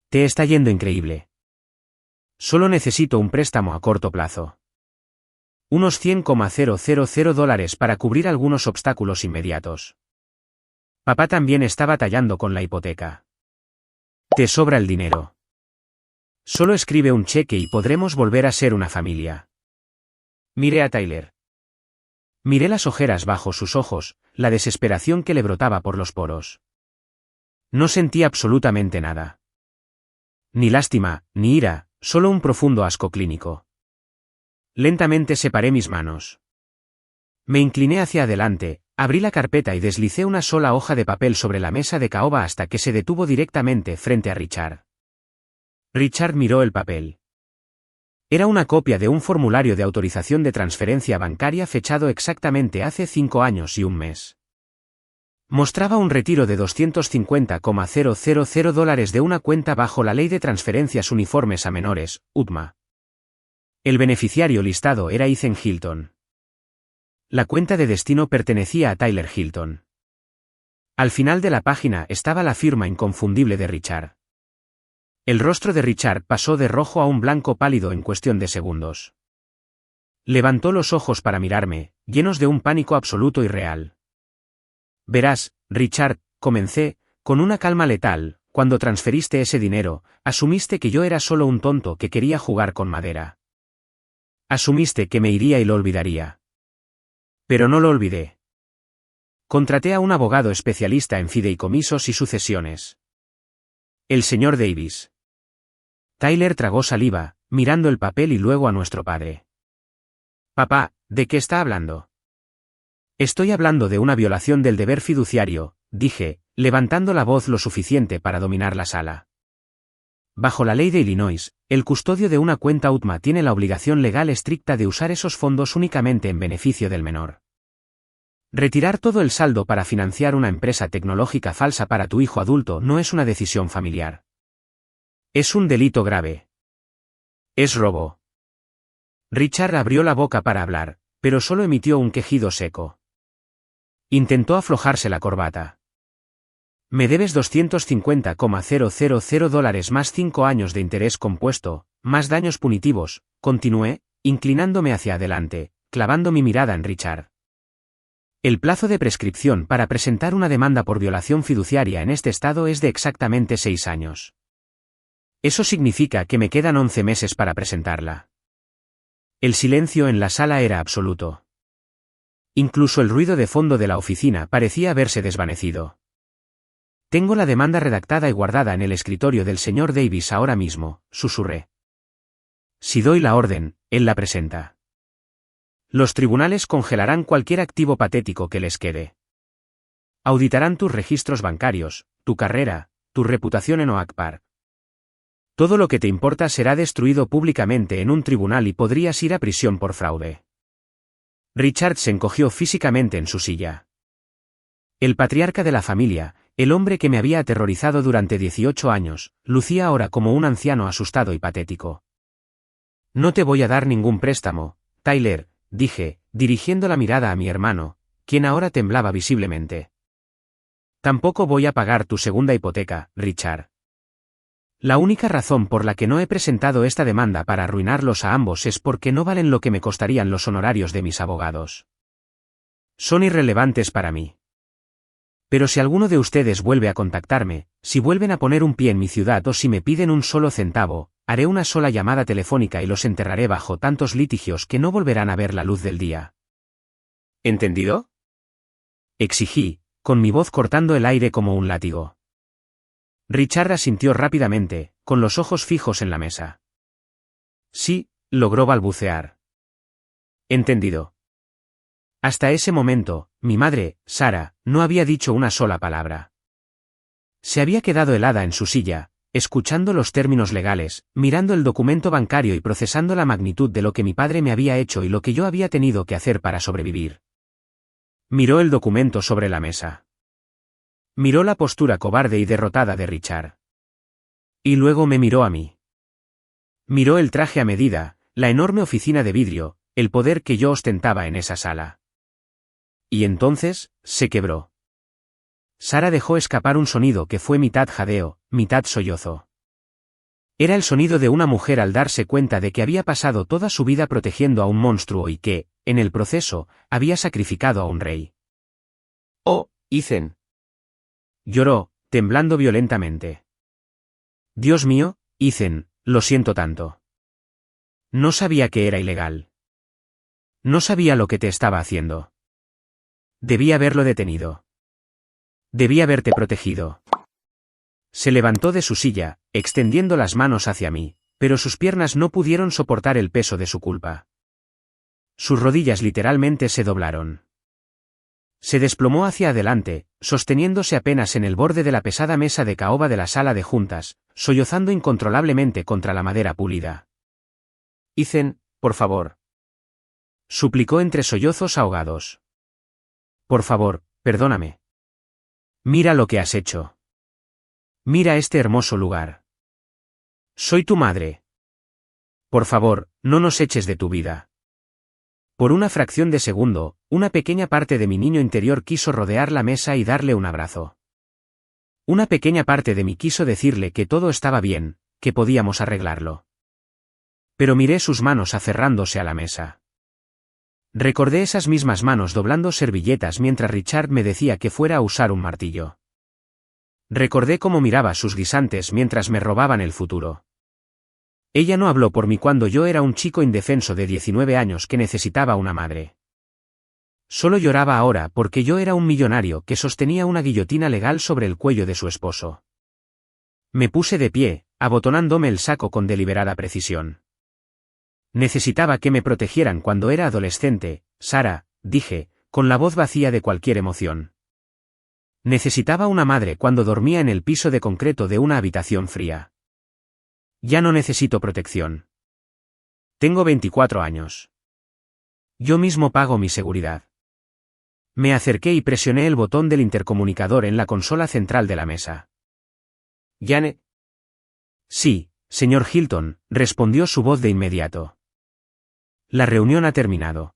«Te está yendo increíble. Solo necesito un préstamo a corto plazo. Unos $100,000 para cubrir algunos obstáculos inmediatos. Papá también está batallando con la hipoteca. Te sobra el dinero». Solo escribe un cheque y podremos volver a ser una familia. Miré a Tyler. Miré las ojeras bajo sus ojos, la desesperación que le brotaba por los poros. No sentí absolutamente nada. Ni lástima, ni ira, solo un profundo asco clínico. Lentamente separé mis manos. Me incliné hacia adelante, abrí la carpeta y deslicé una sola hoja de papel sobre la mesa de caoba hasta que se detuvo directamente frente a Richard. Richard miró el papel. Era una copia de un formulario de autorización de transferencia bancaria fechado exactamente hace 5 años y un mes. Mostraba un retiro de $250,000 de una cuenta bajo la Ley de Transferencias Uniformes a Menores, UTMA. El beneficiario listado era Ethan Hilton. La cuenta de destino pertenecía a Tyler Hilton. Al final de la página estaba la firma inconfundible de Richard. El rostro de Richard pasó de rojo a un blanco pálido en cuestión de segundos. Levantó los ojos para mirarme, llenos de un pánico absoluto y real. Verás, Richard, comencé, con una calma letal, cuando transferiste ese dinero, asumiste que yo era solo un tonto que quería jugar con madera. Asumiste que me iría y lo olvidaría. Pero no lo olvidé. Contraté a un abogado especialista en fideicomisos y sucesiones. El señor Davis. Tyler tragó saliva, mirando el papel y luego a nuestro padre. Papá, ¿de qué está hablando? Estoy hablando de una violación del deber fiduciario, dije, levantando la voz lo suficiente para dominar la sala. Bajo la ley de Illinois, el custodio de una cuenta UTMA tiene la obligación legal estricta de usar esos fondos únicamente en beneficio del menor. Retirar todo el saldo para financiar una empresa tecnológica falsa para tu hijo adulto no es una decisión familiar. Es un delito grave. Es robo. Richard abrió la boca para hablar, pero solo emitió un quejido seco. Intentó aflojarse la corbata. Me debes $250,000 más 5 años de interés compuesto, más daños punitivos, continué, inclinándome hacia adelante, clavando mi mirada en Richard. El plazo de prescripción para presentar una demanda por violación fiduciaria en este estado es de exactamente 6 años. Eso significa que me quedan 11 meses para presentarla. El silencio en la sala era absoluto. Incluso el ruido de fondo de la oficina parecía haberse desvanecido. Tengo la demanda redactada y guardada en el escritorio del señor Davis ahora mismo, susurré. Si doy la orden, él la presenta. Los tribunales congelarán cualquier activo patético que les quede. Auditarán tus registros bancarios, tu carrera, tu reputación en Oak Park. Todo lo que te importa será destruido públicamente en un tribunal y podrías ir a prisión por fraude. Richard se encogió físicamente en su silla. El patriarca de la familia, el hombre que me había aterrorizado durante 18 años, lucía ahora como un anciano asustado y patético. No te voy a dar ningún préstamo, Tyler, dije, dirigiendo la mirada a mi hermano, quien ahora temblaba visiblemente. Tampoco voy a pagar tu segunda hipoteca, Richard. La única razón por la que no he presentado esta demanda para arruinarlos a ambos es porque no valen lo que me costarían los honorarios de mis abogados. Son irrelevantes para mí. Pero si alguno de ustedes vuelve a contactarme, si vuelven a poner un pie en mi ciudad o si me piden un solo centavo, haré una sola llamada telefónica y los enterraré bajo tantos litigios que no volverán a ver la luz del día. ¿Entendido? Exigí, con mi voz cortando el aire como un látigo. Richard asintió rápidamente, con los ojos fijos en la mesa. Sí, logró balbucear. Entendido. Hasta ese momento, mi madre, Sara, no había dicho una sola palabra. Se había quedado helada en su silla, escuchando los términos legales, mirando el documento bancario y procesando la magnitud de lo que mi padre me había hecho y lo que yo había tenido que hacer para sobrevivir. Miró el documento sobre la mesa. Miró la postura cobarde y derrotada de Richard. Y luego me miró a mí. Miró el traje a medida, la enorme oficina de vidrio, el poder que yo ostentaba en esa sala. Y entonces, se quebró. Sara dejó escapar un sonido que fue mitad jadeo, mitad sollozo. Era el sonido de una mujer al darse cuenta de que había pasado toda su vida protegiendo a un monstruo y que, en el proceso, había sacrificado a un rey. «Oh, Ethan», lloró, temblando violentamente. «Dios mío, Ethan, Lo siento tanto. No sabía que era ilegal. No sabía lo que te estaba haciendo. Debí haberlo detenido. Debí haberte protegido. Se levantó de su silla, extendiendo las manos hacia mí, pero sus piernas no pudieron soportar el peso de su culpa. Sus rodillas literalmente se doblaron. Se desplomó hacia adelante, sosteniéndose apenas en el borde de la pesada mesa de caoba de la sala de juntas, sollozando incontrolablemente contra la madera pulida. Ethan, por favor. Suplicó entre sollozos ahogados. Por favor, perdóname. Mira lo que has hecho. Mira este hermoso lugar. Soy tu madre. Por favor, no nos eches de tu vida. Por una fracción de segundo, una pequeña parte de mi niño interior quiso rodear la mesa y darle un abrazo. Una pequeña parte de mí quiso decirle que todo estaba bien, que podíamos arreglarlo. Pero miré sus manos aferrándose a la mesa. Recordé esas mismas manos doblando servilletas mientras Richard me decía que fuera a usar un martillo. Recordé cómo miraba sus guisantes mientras me robaban el futuro. Ella no habló por mí cuando yo era un chico indefenso de 19 años que necesitaba una madre. Solo lloraba ahora porque yo era un millonario que sostenía una guillotina legal sobre el cuello de su esposo. Me puse de pie, abotonándome el saco con deliberada precisión. Necesitaba que me protegieran cuando era adolescente, Sara, dije, con la voz vacía de cualquier emoción. Necesitaba una madre cuando dormía en el piso de concreto de una habitación fría. Ya no necesito protección. Tengo 24 años. Yo mismo pago mi seguridad. Me acerqué y presioné el botón del intercomunicador en la consola central de la mesa. ¿Janet? Sí, señor Hilton, respondió su voz de inmediato. La reunión ha terminado.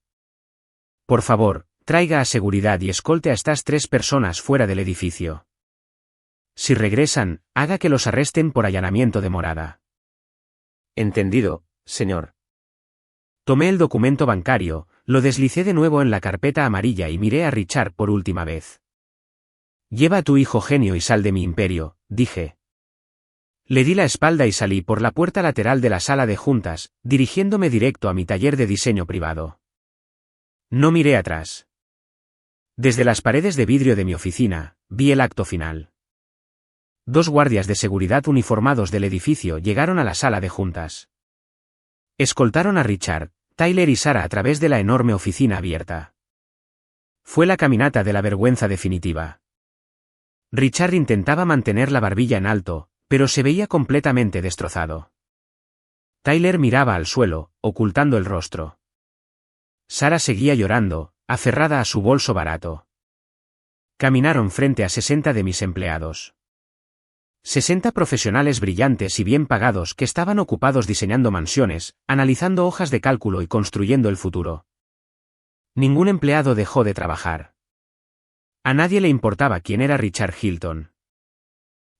Por favor, traiga a seguridad y escolte a estas 3 personas fuera del edificio. Si regresan, haga que los arresten por allanamiento de morada. Entendido, señor. Tomé el documento bancario, lo deslicé de nuevo en la carpeta amarilla y miré a Richard por última vez. Lleva a tu hijo genio y sal de mi imperio, dije. Le di la espalda y salí por la puerta lateral de la sala de juntas, dirigiéndome directo a mi taller de diseño privado. No miré atrás. Desde las paredes de vidrio de mi oficina, vi el acto final. 2 guardias de seguridad uniformados del edificio llegaron a la sala de juntas. Escoltaron a Richard, Tyler y Sara a través de la enorme oficina abierta. Fue la caminata de la vergüenza definitiva. Richard intentaba mantener la barbilla en alto, pero se veía completamente destrozado. Tyler miraba al suelo, ocultando el rostro. Sara seguía llorando, aferrada a su bolso barato. Caminaron frente a 60 de mis empleados. 60 profesionales brillantes y bien pagados que estaban ocupados diseñando mansiones, analizando hojas de cálculo y construyendo el futuro. Ningún empleado dejó de trabajar. A nadie le importaba quién era Richard Hilton.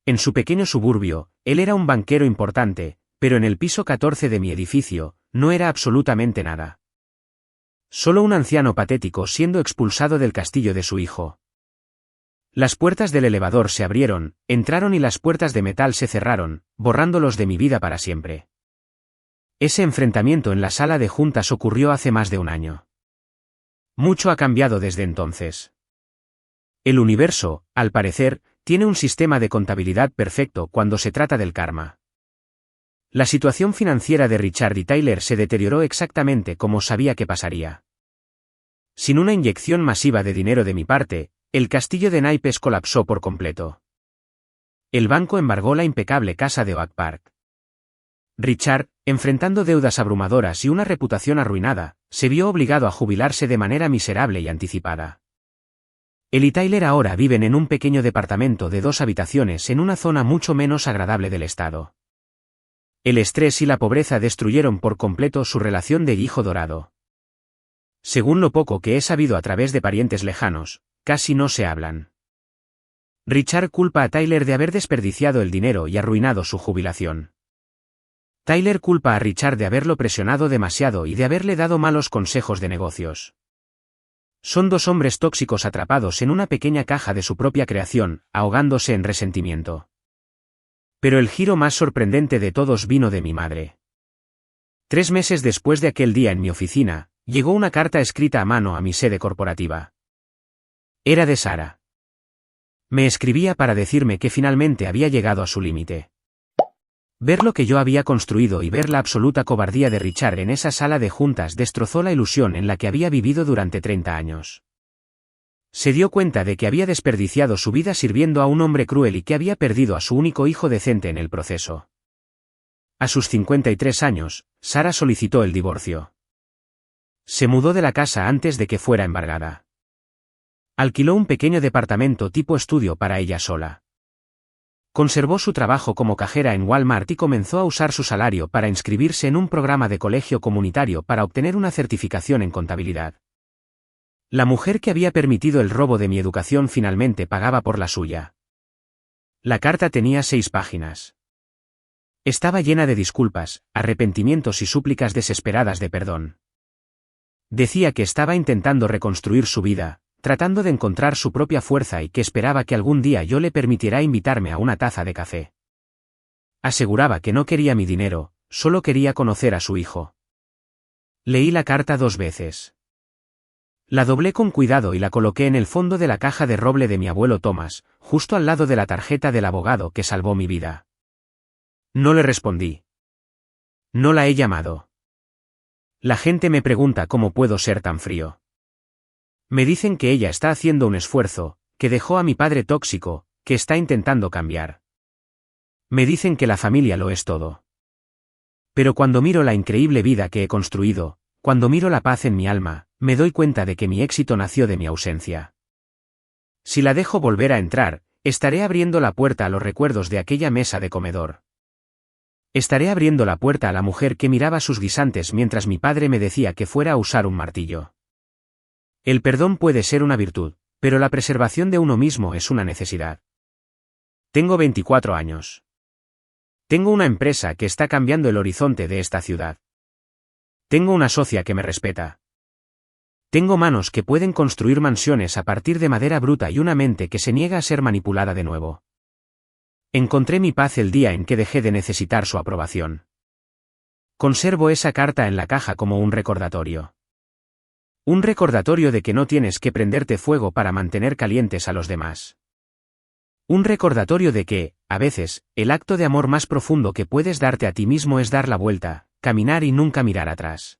En su pequeño suburbio, él era un banquero importante, pero en el piso 14 de mi edificio, no era absolutamente nada. Solo un anciano patético siendo expulsado del castillo de su hijo. Las puertas del elevador se abrieron, entraron y las puertas de metal se cerraron, borrándolos de mi vida para siempre. Ese enfrentamiento en la sala de juntas ocurrió hace más de un año. Mucho ha cambiado desde entonces. El universo, al parecer, tiene un sistema de contabilidad perfecto cuando se trata del karma. La situación financiera de Richard y Tyler se deterioró exactamente como sabía que pasaría. Sin una inyección masiva de dinero de mi parte, el castillo de naipes colapsó por completo. El banco embargó la impecable casa de Oak Park. Richard, enfrentando deudas abrumadoras y una reputación arruinada, se vio obligado a jubilarse de manera miserable y anticipada. Él y Tyler ahora viven en un pequeño departamento de 2 habitaciones en una zona mucho menos agradable del estado. El estrés y la pobreza destruyeron por completo su relación de hijo dorado. Según lo poco que he sabido a través de parientes lejanos, casi no se hablan. Richard culpa a Tyler de haber desperdiciado el dinero y arruinado su jubilación. Tyler culpa a Richard de haberlo presionado demasiado y de haberle dado malos consejos de negocios. Son 2 hombres tóxicos atrapados en una pequeña caja de su propia creación, ahogándose en resentimiento. Pero el giro más sorprendente de todos vino de mi madre. 3 meses después de aquel día en mi oficina, llegó una carta escrita a mano a mi sede corporativa. Era de Sara. Me escribía para decirme que finalmente había llegado a su límite. Ver lo que yo había construido y ver la absoluta cobardía de Richard en esa sala de juntas destrozó la ilusión en la que había vivido durante 30 años. Se dio cuenta de que había desperdiciado su vida sirviendo a un hombre cruel y que había perdido a su único hijo decente en el proceso. A sus 53 años, Sara solicitó el divorcio. Se mudó de la casa antes de que fuera embargada. Alquiló un pequeño departamento tipo estudio para ella sola. Conservó su trabajo como cajera en Walmart y comenzó a usar su salario para inscribirse en un programa de colegio comunitario para obtener una certificación en contabilidad. La mujer que había permitido el robo de mi educación finalmente pagaba por la suya. La carta tenía 6 páginas. Estaba llena de disculpas, arrepentimientos y súplicas desesperadas de perdón. Decía que estaba intentando reconstruir su vida, tratando de encontrar su propia fuerza y que esperaba que algún día yo le permitiera invitarme a una taza de café. Aseguraba que no quería mi dinero, solo quería conocer a su hijo. Leí la carta 2 veces. La doblé con cuidado y la coloqué en el fondo de la caja de roble de mi abuelo Thomas, justo al lado de la tarjeta del abogado que salvó mi vida. No le respondí. No la he llamado. La gente me pregunta cómo puedo ser tan frío. Me dicen que ella está haciendo un esfuerzo, que dejó a mi padre tóxico, que está intentando cambiar. Me dicen que la familia lo es todo. Pero cuando miro la increíble vida que he construido, cuando miro la paz en mi alma, me doy cuenta de que mi éxito nació de mi ausencia. Si la dejo volver a entrar, estaré abriendo la puerta a los recuerdos de aquella mesa de comedor. Estaré abriendo la puerta a la mujer que miraba sus guisantes mientras mi padre me decía que fuera a usar un martillo. El perdón puede ser una virtud, pero la preservación de uno mismo es una necesidad. Tengo 24 años. Tengo una empresa que está cambiando el horizonte de esta ciudad. Tengo una socia que me respeta. Tengo manos que pueden construir mansiones a partir de madera bruta y una mente que se niega a ser manipulada de nuevo. Encontré mi paz el día en que dejé de necesitar su aprobación. Conservo esa carta en la caja como un recordatorio. Un recordatorio de que no tienes que prenderte fuego para mantener calientes a los demás. Un recordatorio de que, a veces, el acto de amor más profundo que puedes darte a ti mismo es dar la vuelta, caminar y nunca mirar atrás.